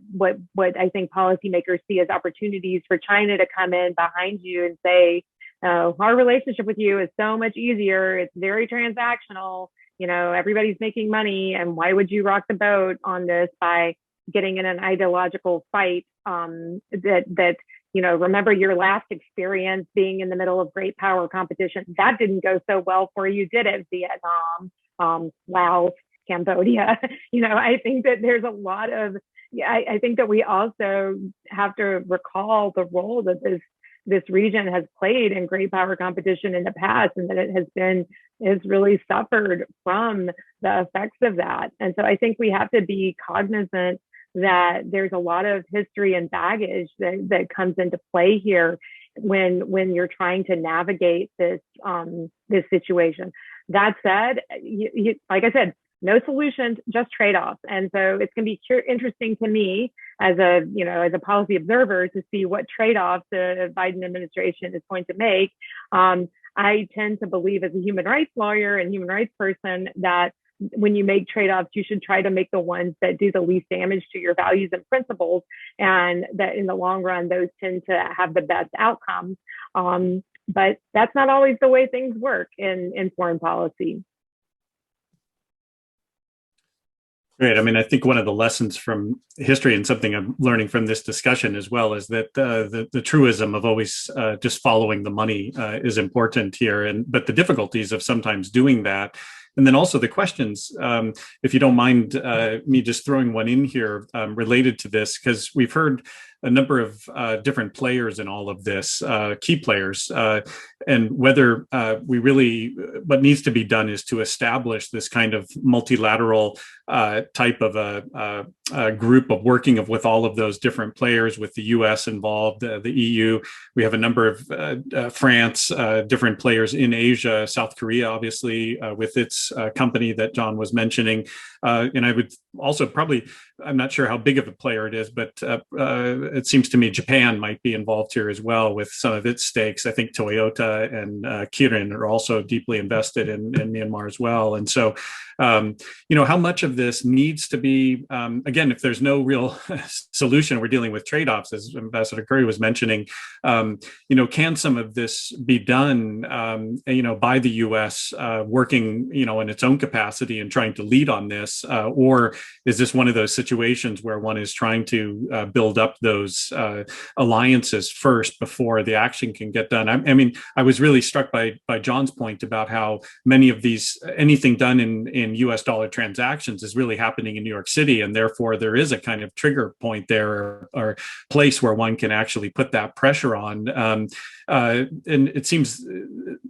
I think policymakers see as opportunities for China to come in behind you and say, our relationship with you is so much easier. It's very transactional. Everybody's making money. And why would you rock the boat on this by getting in an ideological fight remember your last experience being in the middle of great power competition. That didn't go so well for you, did it? Vietnam, Laos, Cambodia. I think that there's a lot of, I think that we also have to recall the role that this region has played in great power competition in the past, and that it has really suffered from the effects of that. And so I think we have to be cognizant that there's a lot of history and baggage that comes into play here when you're trying to navigate this this situation. That said, like I said, no solutions, just trade-offs. And so it's going to be interesting to me as a policy observer to see what trade-offs the Biden administration is going to make. I tend to believe as a human rights lawyer and human rights person that when you make trade-offs, you should try to make the ones that do the least damage to your values and principles, and that in the long run, those tend to have the best outcomes. But that's not always the way things work in foreign policy. Great. I mean, I think one of the lessons from history and something I'm learning from this discussion as well is that the truism of always just following the money is important here, but the difficulties of sometimes doing that. And then also the questions, if you don't mind me just throwing one in here related to this, because we've heard a number of different players in all of this, key players, and whether what needs to be done is to establish this kind of multilateral type of a group of working with all of those different players, with the US involved, the EU. We have a number of France, different players in Asia, South Korea, obviously, with its company that John was mentioning. And I would also I'm not sure how big of a player it is, but it seems to me Japan might be involved here as well with some of its stakes. I think Toyota and Kirin are also deeply invested in Myanmar as well. And so, how much of this needs to be, again, if there's no real solution, we're dealing with trade-offs, as Ambassador Currie was mentioning, can some of this be done, by the US working, in its own capacity and trying to lead on this? Or is this one of those situations where one is trying to build up those alliances first before the action can get done? I mean, I was really struck by John's point about how many of these, anything done in US dollar transactions is really happening in New York City. And therefore there is a kind of trigger point there or place where one can actually put that pressure on. And it seems,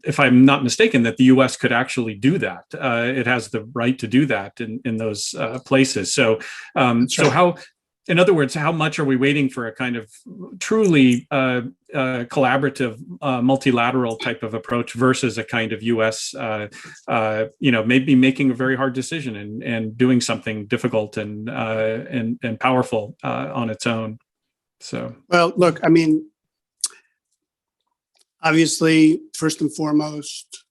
if I'm not mistaken, that the US could actually do that. It has the right to do that in those places. So, in other words, how much are we waiting for a kind of truly collaborative, multilateral type of approach versus a kind of US, maybe making a very hard decision and doing something difficult and powerful on its own? So, well, look, I mean, obviously, first and foremost,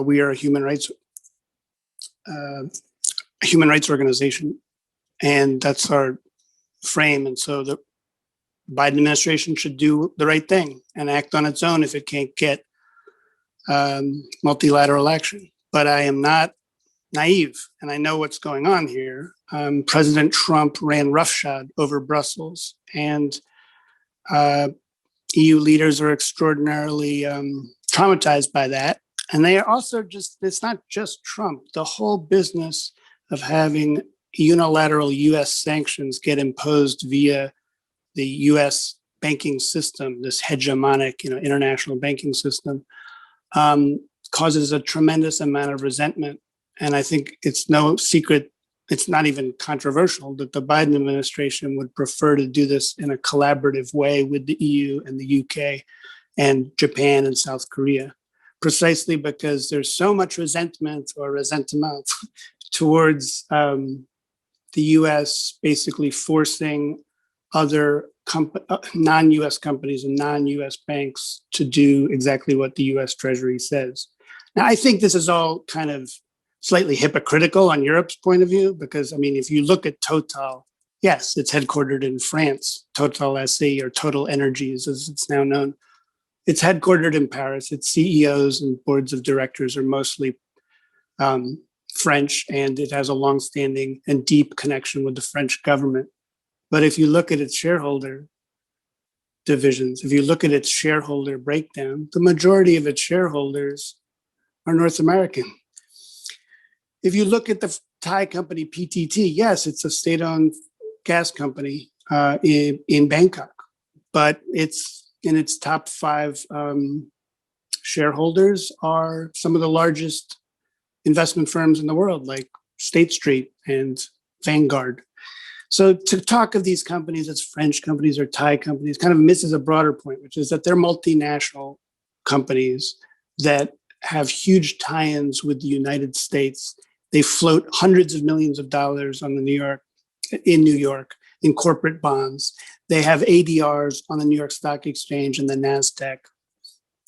we are a human rights organization, and that's our frame. And so the Biden administration should do the right thing and act on its own if it can't get multilateral action. But I am not naive, and I know what's going on here. President Trump ran roughshod over Brussels, and EU leaders are extraordinarily traumatized by that. And they are also it's not just Trump. The whole business of having unilateral US sanctions get imposed via the US banking system, this hegemonic, international banking system, causes a tremendous amount of resentment. And I think it's no secret, it's not even controversial, that the Biden administration would prefer to do this in a collaborative way with the EU and the UK and Japan and South Korea, precisely because there's so much resentment towards the US basically forcing other non-US companies and non-US banks to do exactly what the US Treasury says. Now, I think this is all kind of slightly hypocritical on Europe's point of view, because, I mean, if you look at Total, yes, it's headquartered in France, Total SE, or Total Energies, as it's now known. It's headquartered in Paris. Its CEOs and boards of directors are mostly French, and it has a longstanding and deep connection with the French government. But if you look at its shareholder divisions, if you look at its shareholder breakdown, the majority of its shareholders are North American. If you look at the Thai company PTT, yes, it's a state-owned gas company in Bangkok, but it's in its top 5 shareholders are some of the largest investment firms in the world, like State Street and Vanguard. So to talk of these companies as French companies or Thai companies kind of misses a broader point, which is that they're multinational companies that have huge tie-ins with the United States. They float hundreds of millions of dollars on the New York in corporate bonds. They have ADRs on the New York Stock Exchange and the NASDAQ.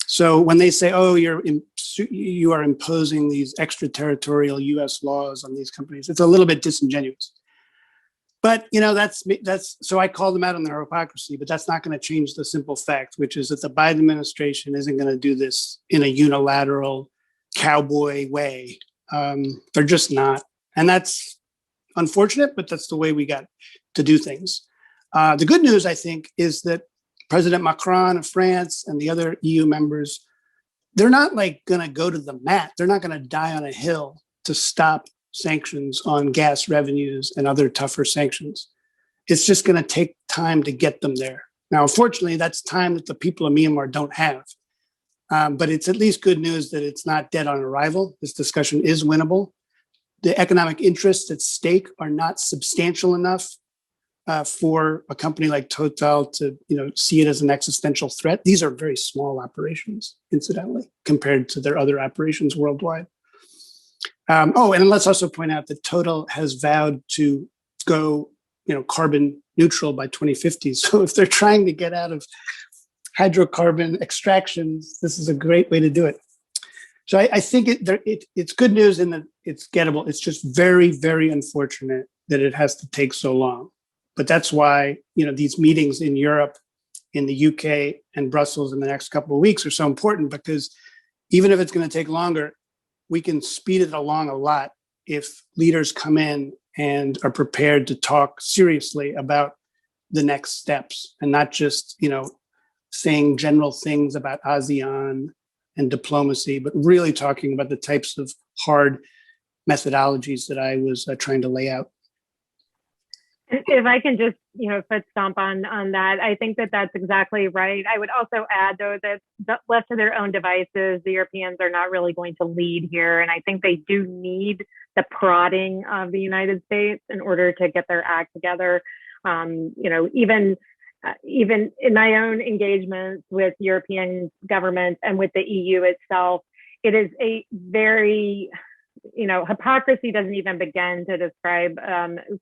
So when they say, oh, you are imposing these extraterritorial US laws on these companies, it's a little bit disingenuous. But that's so I call them out on their hypocrisy, but that's not going to change the simple fact, which is that the Biden administration isn't going to do this in a unilateral cowboy way. They're just not. And that's unfortunate, but that's the way we got to do things. The good news, I think, is that President Macron of France and the other EU members, they're not like going to go to the mat. They're not going to die on a hill to stop sanctions on gas revenues and other tougher sanctions. It's just going to take time to get them there. Now, unfortunately, that's time that the people of Myanmar don't have. But it's at least good news that it's not dead on arrival. This discussion is winnable. The economic interests at stake are not substantial enough for a company like Total to see it as an existential threat. These are very small operations, incidentally, compared to their other operations worldwide. And let's also point out that Total has vowed to go carbon neutral by 2050. So if they're trying to get out of hydrocarbon extractions, this is a great way to do it. So I think it's good news in that it's gettable. It's just very, very unfortunate that it has to take so long. But that's why these meetings in Europe, in the UK, and Brussels in the next couple of weeks are so important, because even if it's going to take longer, we can speed it along a lot if leaders come in and are prepared to talk seriously about the next steps and not just saying general things about ASEAN and diplomacy, but really talking about the types of hard methodologies that I was trying to lay out. If I can just, foot stomp on that, I think that that's exactly right. I would also add, though, that left to their own devices, the Europeans are not really going to lead here. And I think they do need the prodding of the United States in order to get their act together. Even in my own engagements with European governments and with the EU itself, it is a very hypocrisy doesn't even begin to describe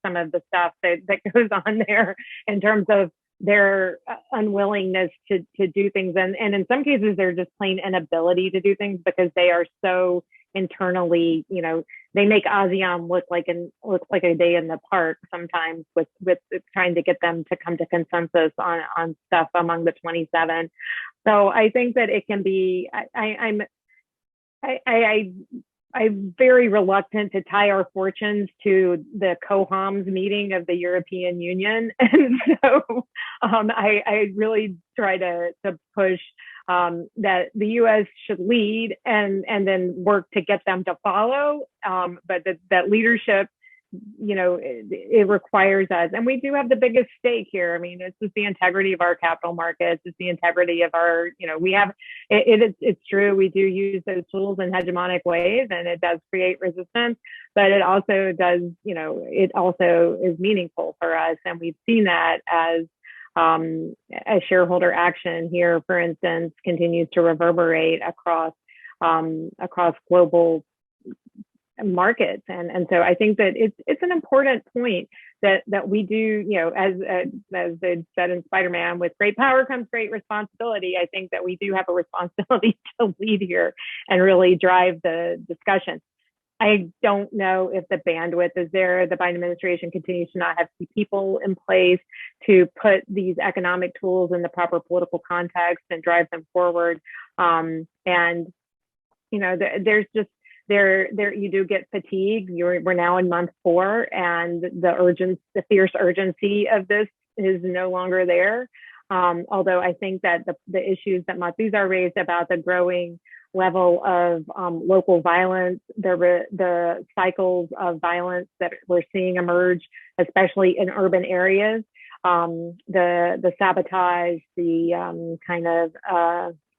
some of the stuff that goes on there in terms of their unwillingness to do things. And in some cases, they're just plain inability to do things because they are so internally, they make ASEAN look like a day in the park sometimes with trying to get them to come to consensus on stuff among the 27. So I think that it can be, I'm very reluctant to tie our fortunes to the COHOMS meeting of the European Union. And so I really try to push that the US should lead and then work to get them to follow. But that leadership, it requires us. And we do have the biggest stake here. I mean, it's just the integrity of our capital markets. It's the integrity of our, we have, it's true. We do use those tools in hegemonic ways, and it does create resistance, but it also does, it also is meaningful for us. And we've seen that as a shareholder action here, for instance, continues to reverberate across global markets. And so I think that it's an important point that we do, as they said in Spider-Man, with great power comes great responsibility. I think that we do have a responsibility to lead here and really drive the discussion. I don't know if the bandwidth is there. The Biden administration continues to not have key people in place to put these economic tools in the proper political context and drive them forward. There's just, you do get fatigue. We're now in month 4, and the fierce urgency of this is no longer there. Although I think that the issues that Thuzar raised about the growing level of local violence, the cycles of violence that we're seeing emerge, especially in urban areas, the sabotage, the kind of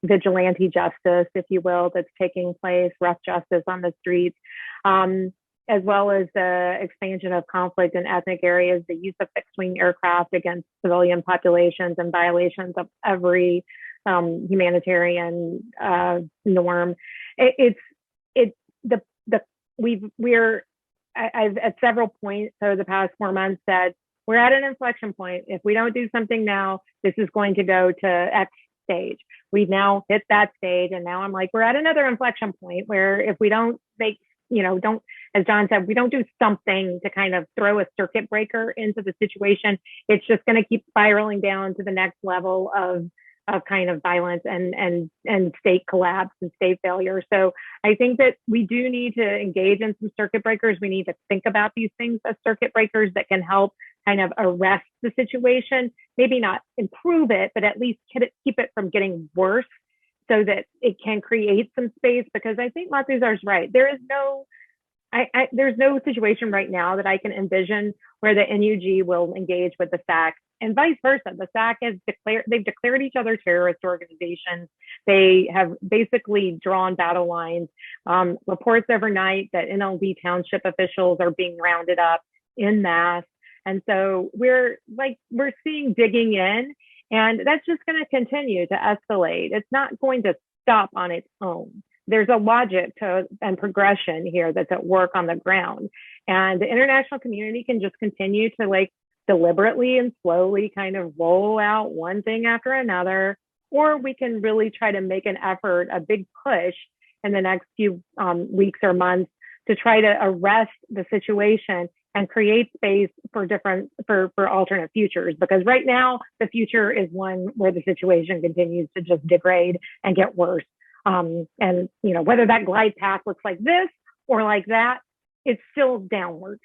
vigilante justice, if you will, that's taking place, rough justice on the streets. as well as the expansion of conflict in ethnic areas, the use of fixed-wing aircraft against civilian populations, and violations of every humanitarian norm. I've at several points over the past 4 months said we're at an inflection point. If we don't do something now, this is going to go to X stage. We've now hit that stage, and now I'm like, we're at another inflection point where if we don't make, don't, as John said, we don't do something to kind of throw a circuit breaker into the situation, it's just going to keep spiraling down to the next level of kind of violence and state collapse and state failure. So I think that we do need to engage in some circuit breakers. We need to think about these things as circuit breakers that can help kind of arrest the situation, maybe not improve it, but at least keep it from getting worse so that it can create some space. Because I think Thuzar's right. There's no situation right now that I can envision where the NUG will engage with the SAC, and vice versa. The SAC they've declared each other terrorist organizations. They have basically drawn battle lines. Reports overnight that NLD township officials are being rounded up en masse. And so we're seeing digging in, and that's just going to continue to escalate. It's not going to stop on its own. There's a logic and progression here that's at work on the ground. And the international community can just continue to deliberately and slowly kind of roll out one thing after another, or we can really try to make an effort, a big push in the next few weeks or months to try to arrest the situation and create space for alternate futures. Because right now the future is one where the situation continues to just degrade and get worse. And whether that glide path looks like this or like that, it's still downward.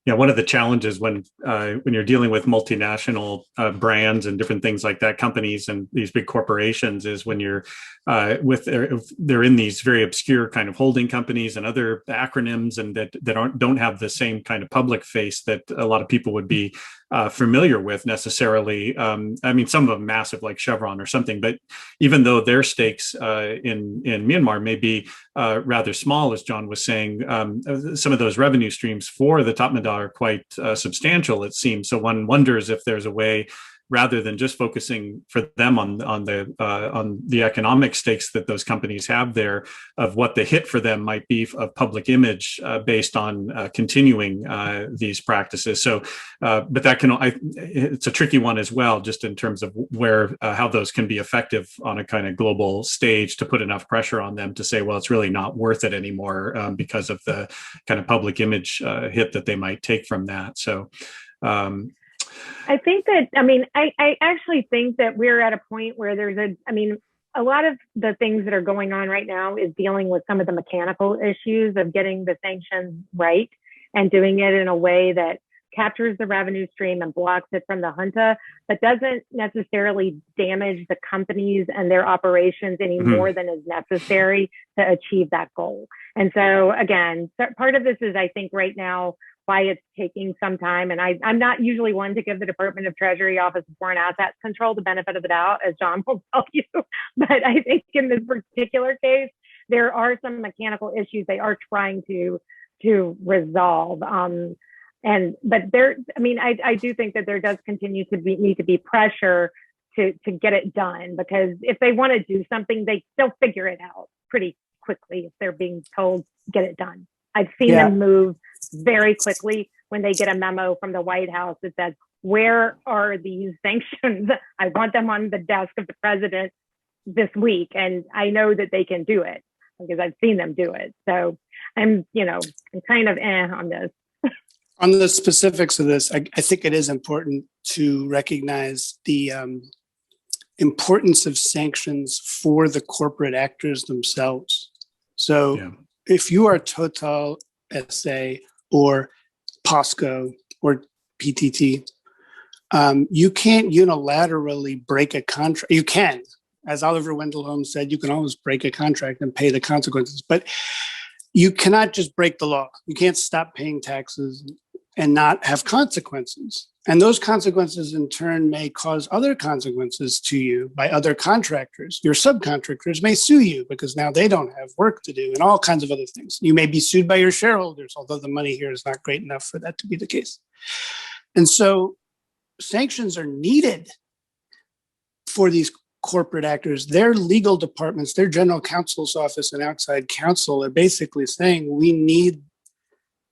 Yeah, one of the challenges when you're dealing with multinational brands and different things like that, companies and these big corporations, is when you're they're in these very obscure kind of holding companies and other acronyms, and that don't have the same kind of public face that a lot of people would be familiar with necessarily. I mean, some of them massive, like Chevron or something, but even though their stakes in Myanmar may be rather small, as John was saying, some of those revenue streams for the top Topmada are quite substantial, it seems. So one wonders if there's a way, rather than just focusing for them on the economic stakes that those companies have there, of what the hit for them might be of public image based on continuing these practices. So, but that it's a tricky one as well, just in terms of how those can be effective on a kind of global stage to put enough pressure on them to say, well, it's really not worth it anymore because of the kind of public image hit that they might take from that. So. I think that, I actually think that we're at a point where a lot of the things that are going on right now is dealing with some of the mechanical issues of getting the sanctions right and doing it in a way that captures the revenue stream and blocks it from the junta, but doesn't necessarily damage the companies and their operations any more than is necessary to achieve that goal. And so again, part of this is, I think right now, why it's taking some time. And I'm not usually one to give the Department of Treasury Office of Foreign Assets Control the benefit of the doubt, as John will tell you. But I think in this particular case, there are some mechanical issues they are trying to resolve. I do think that there does continue to need to be pressure to get it done, because if they want to do something, they'll figure it out pretty quickly if they're being told, get it done. I've seen them move very quickly when they get a memo from the White House that says, where are these sanctions? I want them on the desk of the president this week. And I know that they can do it because I've seen them do it. So I'm kind of on this. On the specifics of this, I think it is important to recognize the importance of sanctions for the corporate actors themselves. So if you are Total SA or POSCO or PTT, you can't unilaterally break a contract. You can, as Oliver Wendell Holmes said, you can always break a contract and pay the consequences, but you cannot just break the law. You can't stop paying taxes and not have consequences. And those consequences in turn may cause other consequences to you by other contractors. Your subcontractors may sue you because now they don't have work to do and all kinds of other things. You may be sued by your shareholders, although the money here is not great enough for that to be the case. And so sanctions are needed for these corporate actors. Their legal departments, their general counsel's office and outside counsel are basically saying we need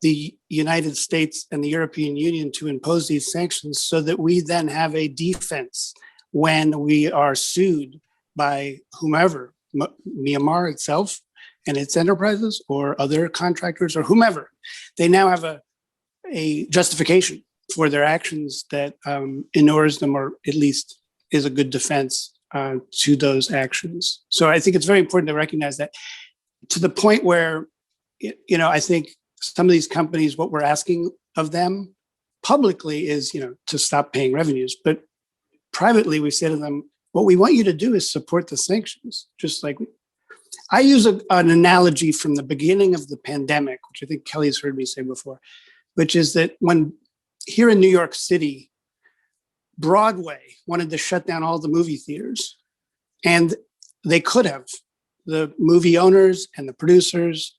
the United States and the European Union to impose these sanctions so that we then have a defense when we are sued by whomever, Myanmar itself and its enterprises or other contractors or whomever. They now have a justification for their actions that inures them, or at least is a good defense to those actions. So I think it's very important to recognize that, to the point where, I think some of these companies, what we're asking of them publicly is, to stop paying revenues. But privately, we say to them, what we want you to do is support the sanctions. Just like I use an analogy from the beginning of the pandemic, which I think Kelley's heard me say before, which is that when here in New York City, Broadway wanted to shut down all the movie theaters, and they could have. The movie owners and the producers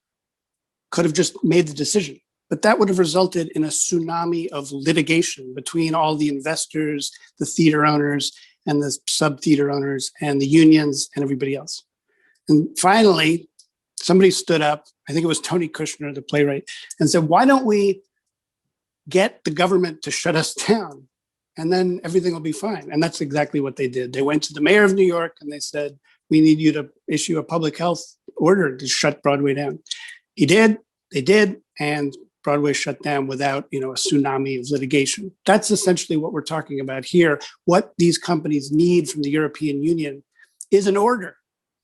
could have just made the decision, but that would have resulted in a tsunami of litigation between all the investors, the theater owners, and the sub-theater owners, and the unions, and everybody else. And finally, somebody stood up, I think it was Tony Kushner, the playwright, and said, why don't we get the government to shut us down? And then everything will be fine. And that's exactly what they did. They went to the mayor of New York and they said, we need you to issue a public health order to shut Broadway down. He did, they did, and Broadway shut down without, a tsunami of litigation. That's essentially what we're talking about here. What these companies need from the European Union is an order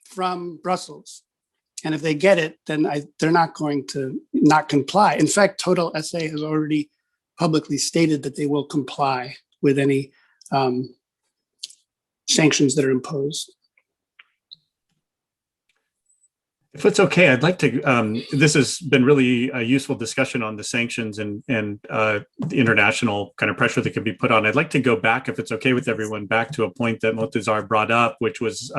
from Brussels. And if they get it, then they're not going to not comply. In fact, Total SA has already publicly stated that they will comply with any sanctions that are imposed. If it's okay, I'd like to, this has been really a useful discussion on the sanctions and the international kind of pressure that can be put on. I'd like to go back, if it's okay with everyone, back to a point that Thuzar brought up, which was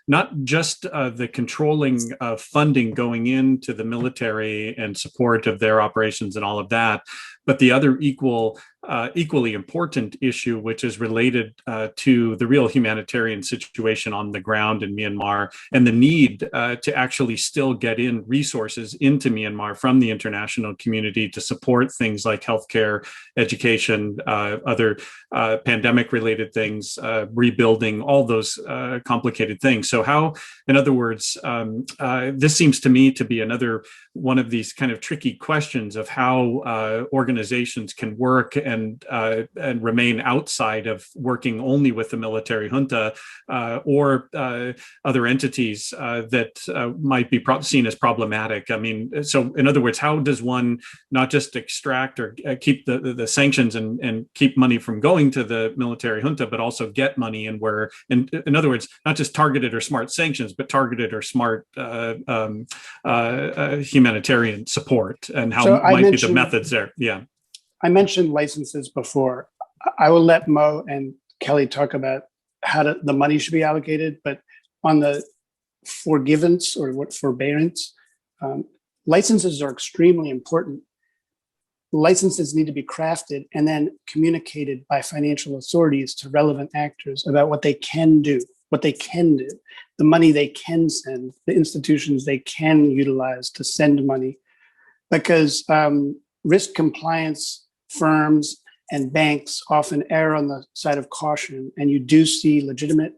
not just the controlling of funding going into the military and support of their operations and all of that, but the other equally important issue, which is related to the real humanitarian situation on the ground in Myanmar and the need to actually still get in resources into Myanmar from the international community to support things like healthcare, education, other pandemic-related things, rebuilding, all those complicated things. So how, in other words, this seems to me to be another one of these kind of tricky questions of how organizations can work and remain outside of working only with the military junta or other entities that might be seen as problematic. I mean, so in other words, how does one not just extract or keep the sanctions and keep money from going to the military junta, but also get money and where, in other words, not just targeted or smart sanctions, but targeted or smart humanitarian support, and how might be the methods there? Yeah. I mentioned licenses before. I will let Mo and Kelley talk about how the money should be allocated, but on the forgivance or what forbearance, licenses are extremely important. Licenses need to be crafted and then communicated by financial authorities to relevant actors about what they can do, the money they can send, the institutions they can utilize to send money, because risk compliance firms and banks often err on the side of caution, and you do see legitimate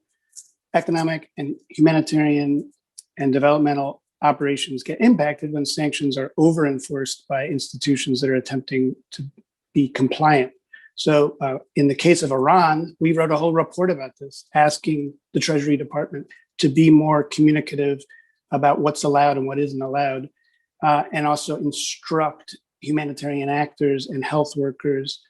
economic and humanitarian and developmental operations get impacted when sanctions are over-enforced by institutions that are attempting to be compliant. So in the case of Iran, we wrote a whole report about this, asking the Treasury Department to be more communicative about what's allowed and what isn't allowed, and also instruct humanitarian actors and health workers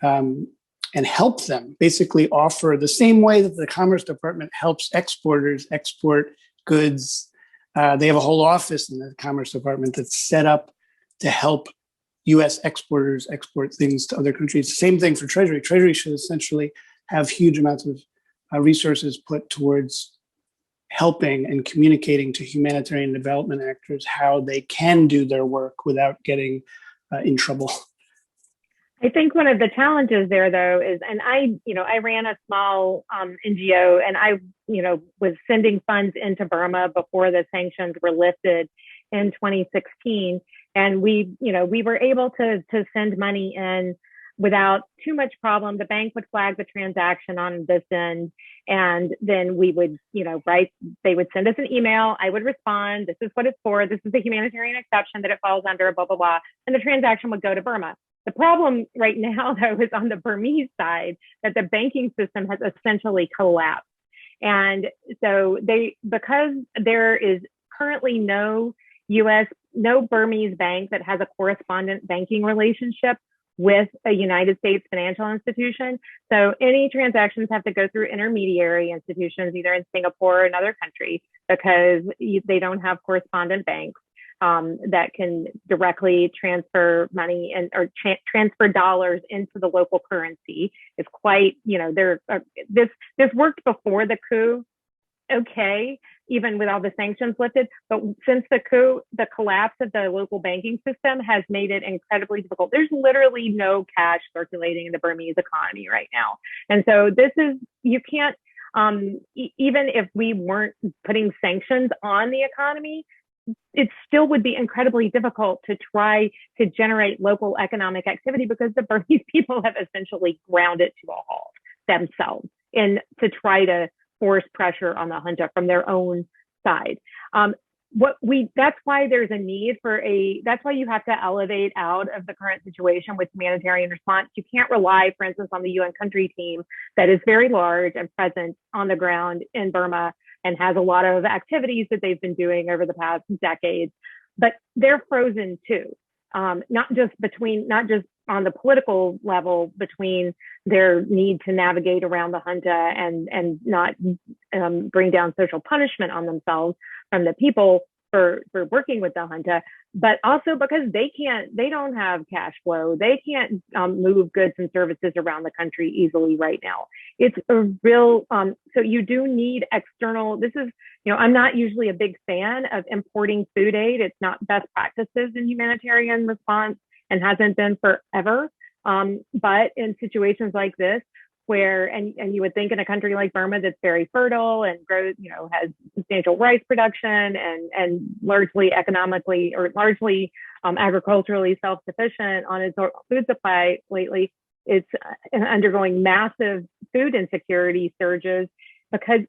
and help them basically offer the same way that the Commerce Department helps exporters export goods. They have a whole office in the Commerce Department that's set up to help US exporters export things to other countries. Same thing for Treasury. Treasury should essentially have huge amounts of resources put towards helping and communicating to humanitarian development actors how they can do their work without getting in trouble. I think one of the challenges there, though, is, and I ran a small NGO, and I, was sending funds into Burma before the sanctions were lifted in 2016, and we were able to send money in without too much problem. The bank would flag the transaction on this end, and then we would, they would send us an email. I would respond, this is what it's for. This is the humanitarian exception that it falls under, blah, blah, blah. And the transaction would go to Burma. The problem right now, though, is on the Burmese side that the banking system has essentially collapsed. And so because there is currently no Burmese bank that has a correspondent banking relationship with a United States financial institution. So any transactions have to go through intermediary institutions, either in Singapore or another country, because they don't have correspondent banks that can directly transfer money or transfer dollars into the local currency. It's quite, this worked before the coup, okay, even with all the sanctions lifted. But since the coup, the collapse of the local banking system has made it incredibly difficult. There's literally no cash circulating in the Burmese economy right now. And so you can't, even if we weren't putting sanctions on the economy, it still would be incredibly difficult to try to generate local economic activity because the Burmese people have essentially ground it to a halt themselves to try to force pressure on the junta from their own side. That's why there's a need that's why you have to elevate out of the current situation with humanitarian response. You can't rely, for instance, on the UN country team that is very large and present on the ground in Burma and has a lot of activities that they've been doing over the past decades, but they're frozen too. Not just on the political level between their need to navigate around the junta and not bring down social punishment on themselves from the people for working with the junta, but also because they don't have cash flow. They can't move goods and services around the country easily right now. It's a real, so you do need external, I'm not usually a big fan of importing food aid. It's not best practices in humanitarian response and hasn't been forever. But in situations like this, where, and you would think in a country like Burma that's very fertile and grows, has substantial rice production and largely economically or largely agriculturally self-sufficient on its food supply lately, it's undergoing massive food insecurity surges because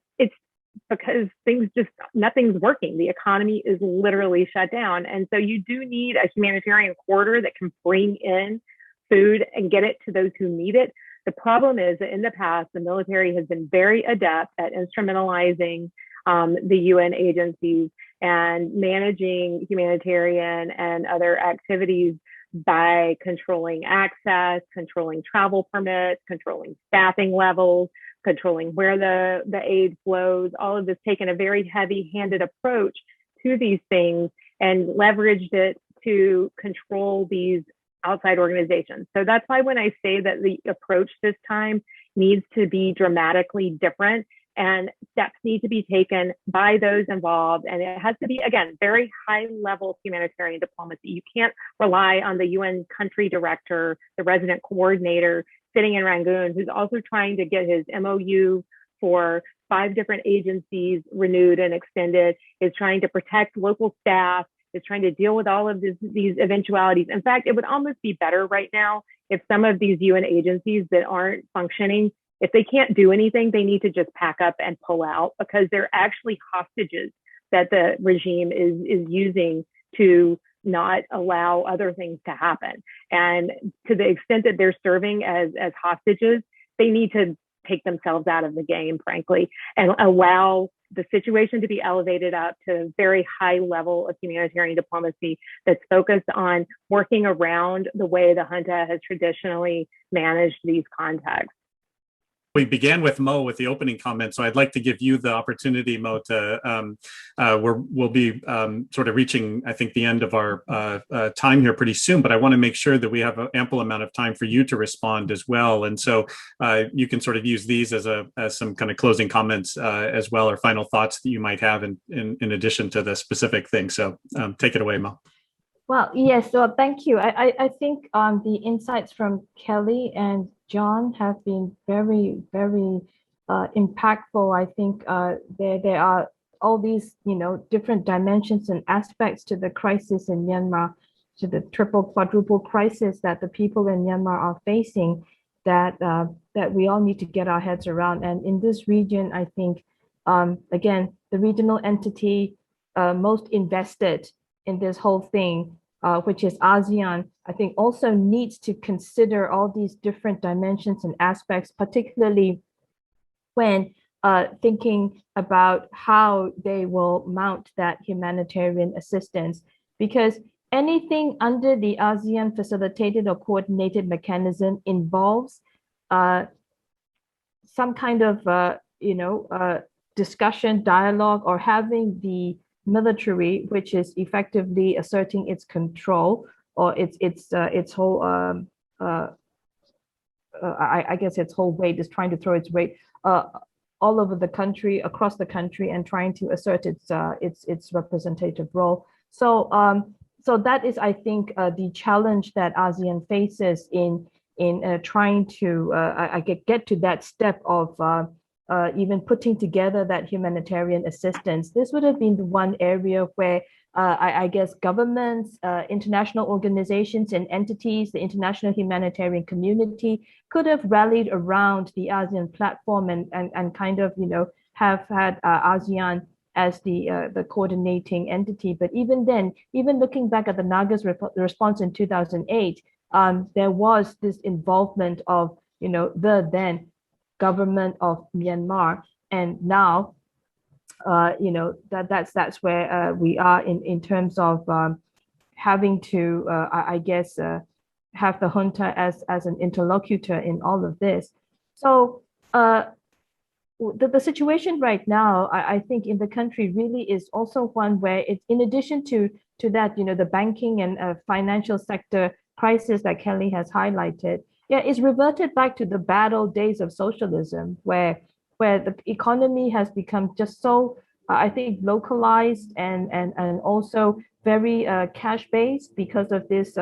nothing's working. The economy is literally shut down. And so you do need a humanitarian corridor that can bring in food and get it to those who need it. The problem is that in the past, the military has been very adept at instrumentalizing the UN agencies and managing humanitarian and other activities by controlling access, controlling travel permits, controlling staffing levels, controlling where the aid flows, all of this, taken a very heavy-handed approach to these things and leveraged it to control these outside organizations. So that's why when I say that the approach this time needs to be dramatically different and steps need to be taken by those involved. And it has to be, again, very high level humanitarian diplomacy. You can't rely on the UN country director, the resident coordinator sitting in Rangoon, who's also trying to get his MOU for 5 different agencies renewed and extended, is trying to protect local staff, is trying to deal with all of these eventualities. In fact, it would almost be better right now if some of these UN agencies that aren't functioning, if they can't do anything, they need to just pack up and pull out, because they're actually hostages that the regime is using to not allow other things to happen. And to the extent that they're serving as hostages, they need to take themselves out of the game, frankly, and allow the situation to be elevated up to a very high level of humanitarian diplomacy that's focused on working around the way the junta has traditionally managed these contexts. We began with Mo with the opening comment, so I'd like to give you the opportunity, Mo, to we'll be sort of reaching, I think, the end of our time here pretty soon, but I want to make sure that we have an ample amount of time for you to respond as well. And so you can sort of use these as some kind of closing comments as well, or final thoughts that you might have in addition to the specific thing. So take it away, Mo. Well, yes, so thank you. I think the insights from Kelley and John have been very, very impactful. I think there are all these, different dimensions and aspects to the crisis in Myanmar, to the triple, quadruple crisis that the people in Myanmar are facing, that we all need to get our heads around. And in this region, I think, again, the regional entity most invested in this whole thing, which is ASEAN, I think also needs to consider all these different dimensions and aspects, particularly when thinking about how they will mount that humanitarian assistance. Because anything under the ASEAN facilitated or coordinated mechanism involves some kind of, discussion, dialogue, or having the military, which is effectively asserting its control or its whole, I guess its whole weight is trying to throw its weight all over the country, across the country, and trying to assert its representative role. So that is, I think, the challenge that ASEAN faces in trying to get to that step of even putting together that humanitarian assistance. This would have been the one area where I guess governments, international organizations and entities, the international humanitarian community could have rallied around the ASEAN platform and kind of, have had ASEAN as the coordinating entity. But even then, even looking back at the Naga's response in 2008, there was this involvement of, the then government of Myanmar, and now, that's where we are in terms of having to, I guess, have the junta as an interlocutor in all of this. So the situation right now, I think in the country really is also one where it's, in addition to that, the banking and financial sector crisis that Kelley has highlighted, it's reverted back to the bad old days of socialism, where the economy has become just so, I think, localized and also very cash-based because of this,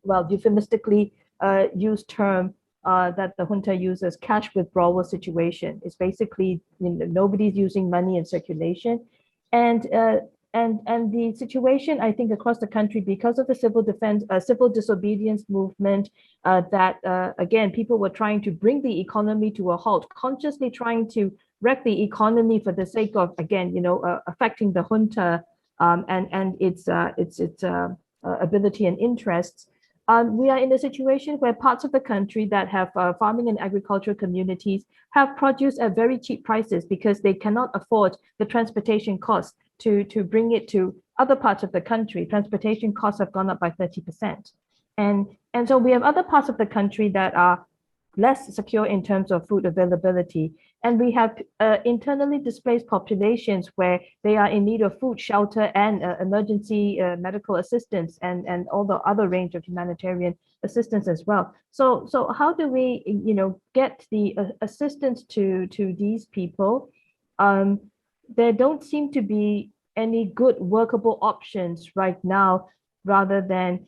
euphemistically used term that the junta uses, cash withdrawal situation. It's basically, nobody's using money in circulation. And the situation, I think, across the country, because of the civil disobedience movement, that again, people were trying to bring the economy to a halt, consciously trying to wreck the economy for the sake of, again, affecting the junta and its ability and interests. We are in a situation where parts of the country that have farming and agricultural communities have produce at very cheap prices because they cannot afford the transportation costs to bring it to other parts of the country. Transportation costs have gone up by 30%. And so we have other parts of the country that are less secure in terms of food availability. And we have internally displaced populations where they are in need of food, shelter, and emergency medical assistance, and all the other range of humanitarian assistance as well. So how do we, get the assistance to these people? There don't seem to be any good workable options right now, rather than,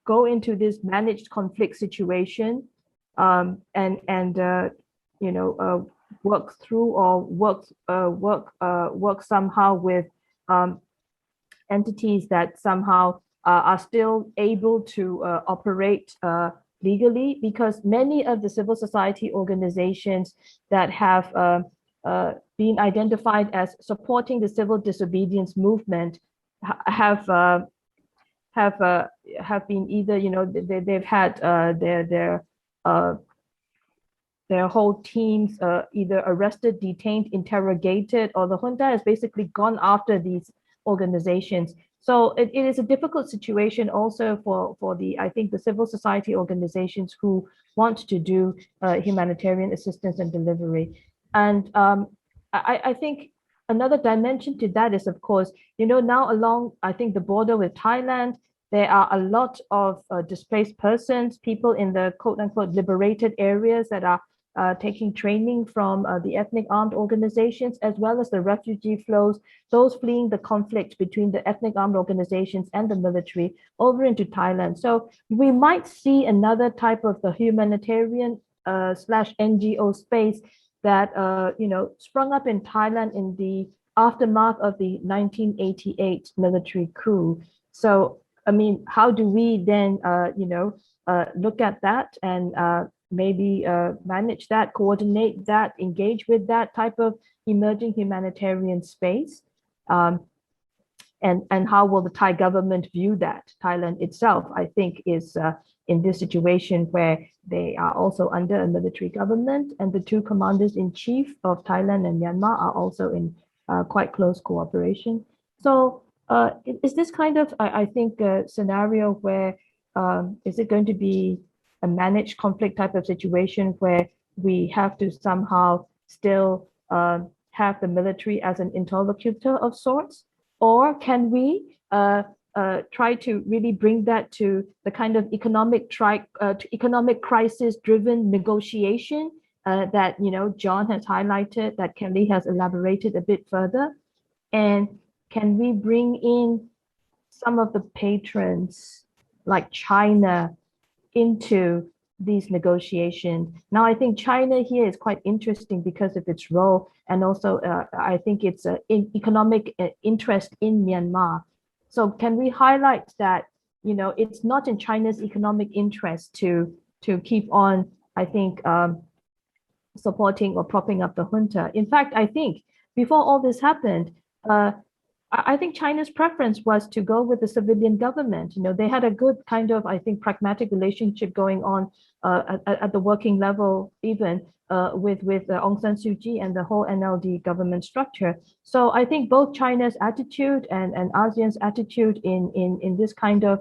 go into this managed conflict situation and work through or work somehow with entities that somehow are still able to operate legally, because many of the civil society organizations that have been identified as supporting the civil disobedience movement have been either, they've had their whole teams either arrested, detained, interrogated, or the junta has basically gone after these organizations. So it is a difficult situation also for I think the civil society organizations who want to do humanitarian assistance and delivery. And I think another dimension to that is, of course, now along, I think, the border with Thailand, there are a lot of displaced persons, people in the quote unquote liberated areas that are taking training from the ethnic armed organizations, as well as the refugee flows, those fleeing the conflict between the ethnic armed organizations and the military over into Thailand. So we might see another type of the humanitarian slash NGO space that sprung up in Thailand in the aftermath of the 1988 military coup. So, I mean, how do we then, look at that and maybe manage that, coordinate that, engage with that type of emerging humanitarian space? And how will the Thai government view that? Thailand itself, I think, is in this situation where they are also under a military government, and the two commanders-in-chief of Thailand and Myanmar are also in quite close cooperation. So is this kind of, I think, a scenario where is it going to be a managed conflict type of situation where we have to somehow still have the military as an interlocutor of sorts? Or can we try to really bring that to the kind of economic crisis-driven negotiation that John has highlighted, that Kelley has elaborated a bit further? And can we bring in some of the patrons like China into these negotiations? Now, I think China here is quite interesting because of its role, and also I think it's an economic interest in Myanmar. So can we highlight that, it's not in China's economic interest to keep on, I think, supporting or propping up the junta. In fact, I think before all this happened, I think China's preference was to go with the civilian government. They had a good kind of, I think, pragmatic relationship going on at the working level, even with Aung San Suu Kyi and the whole NLD government structure. So I think both China's attitude and ASEAN's attitude in this kind of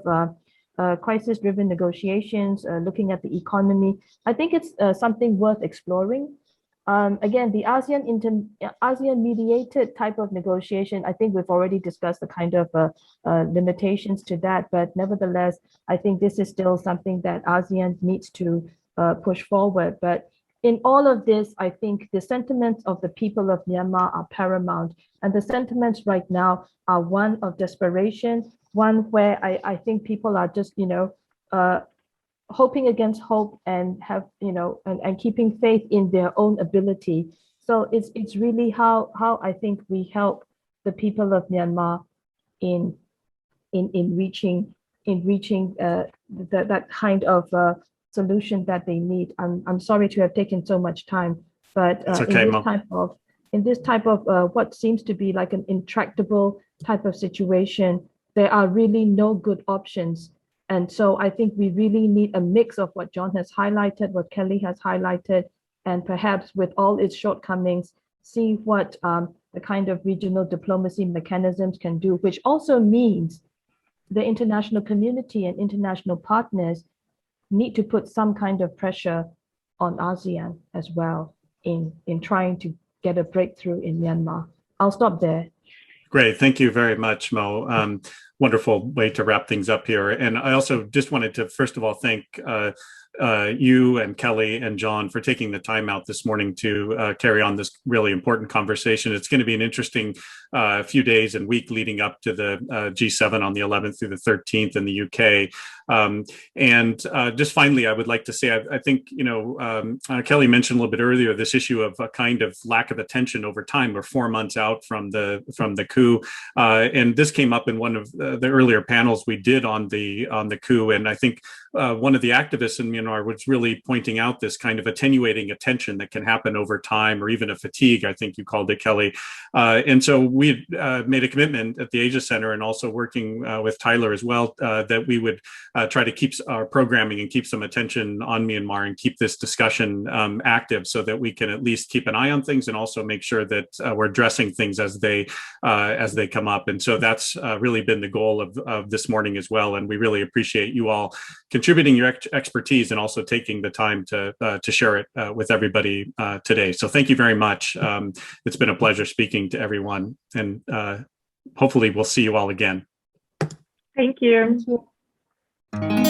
crisis-driven negotiations, looking at the economy, I think it's something worth exploring. Again, the ASEAN mediated type of negotiation, I think we've already discussed the kind of limitations to that, but nevertheless, I think this is still something that ASEAN needs to push forward. But in all of this, I think the sentiments of the people of Myanmar are paramount, and the sentiments right now are one of desperation, one where I think people are just, hoping against hope and have, and keeping faith in their own ability. So it's really how I think we help the people of Myanmar in reaching that kind of solution that they need. I'm sorry to have taken so much time, but okay, in this type of what seems to be like an intractable type of situation, there are really no good options. And so I think we really need a mix of what John has highlighted, what Kelley has highlighted, and perhaps with all its shortcomings, see what the kind of regional diplomacy mechanisms can do, which also means the international community and international partners need to put some kind of pressure on ASEAN as well in trying to get a breakthrough in Myanmar. I'll stop there. Great. Thank you very much, Mo. Wonderful way to wrap things up here. And I also just wanted to, first of all, thank you and Kelley and John for taking the time out this morning to carry on this really important conversation. It's going to be an interesting few days and week leading up to the G7 on the 11th through the 13th in the UK. And just finally, I would like to say, I think, Kelley mentioned a little bit earlier, this issue of a kind of lack of attention over time. We're 4 months out from the coup. And this came up in one of the earlier panels we did on the coup. And I think one of the activists in Myanmar was really pointing out this kind of attenuating attention that can happen over time, or even a fatigue, I think you called it, Kelley. And so we made a commitment at the Asia Center, and also working with Tyler as well, that we would try to keep our programming and keep some attention on Myanmar and keep this discussion active, so that we can at least keep an eye on things and also make sure that we're addressing things as they come up. And so that's really been the goal of this morning as well. And we really appreciate you all contributing your expertise and also taking the time to share it with everybody today. So thank you very much. It's been a pleasure speaking to everyone, and hopefully we'll see you all again. Thank you. Thank you.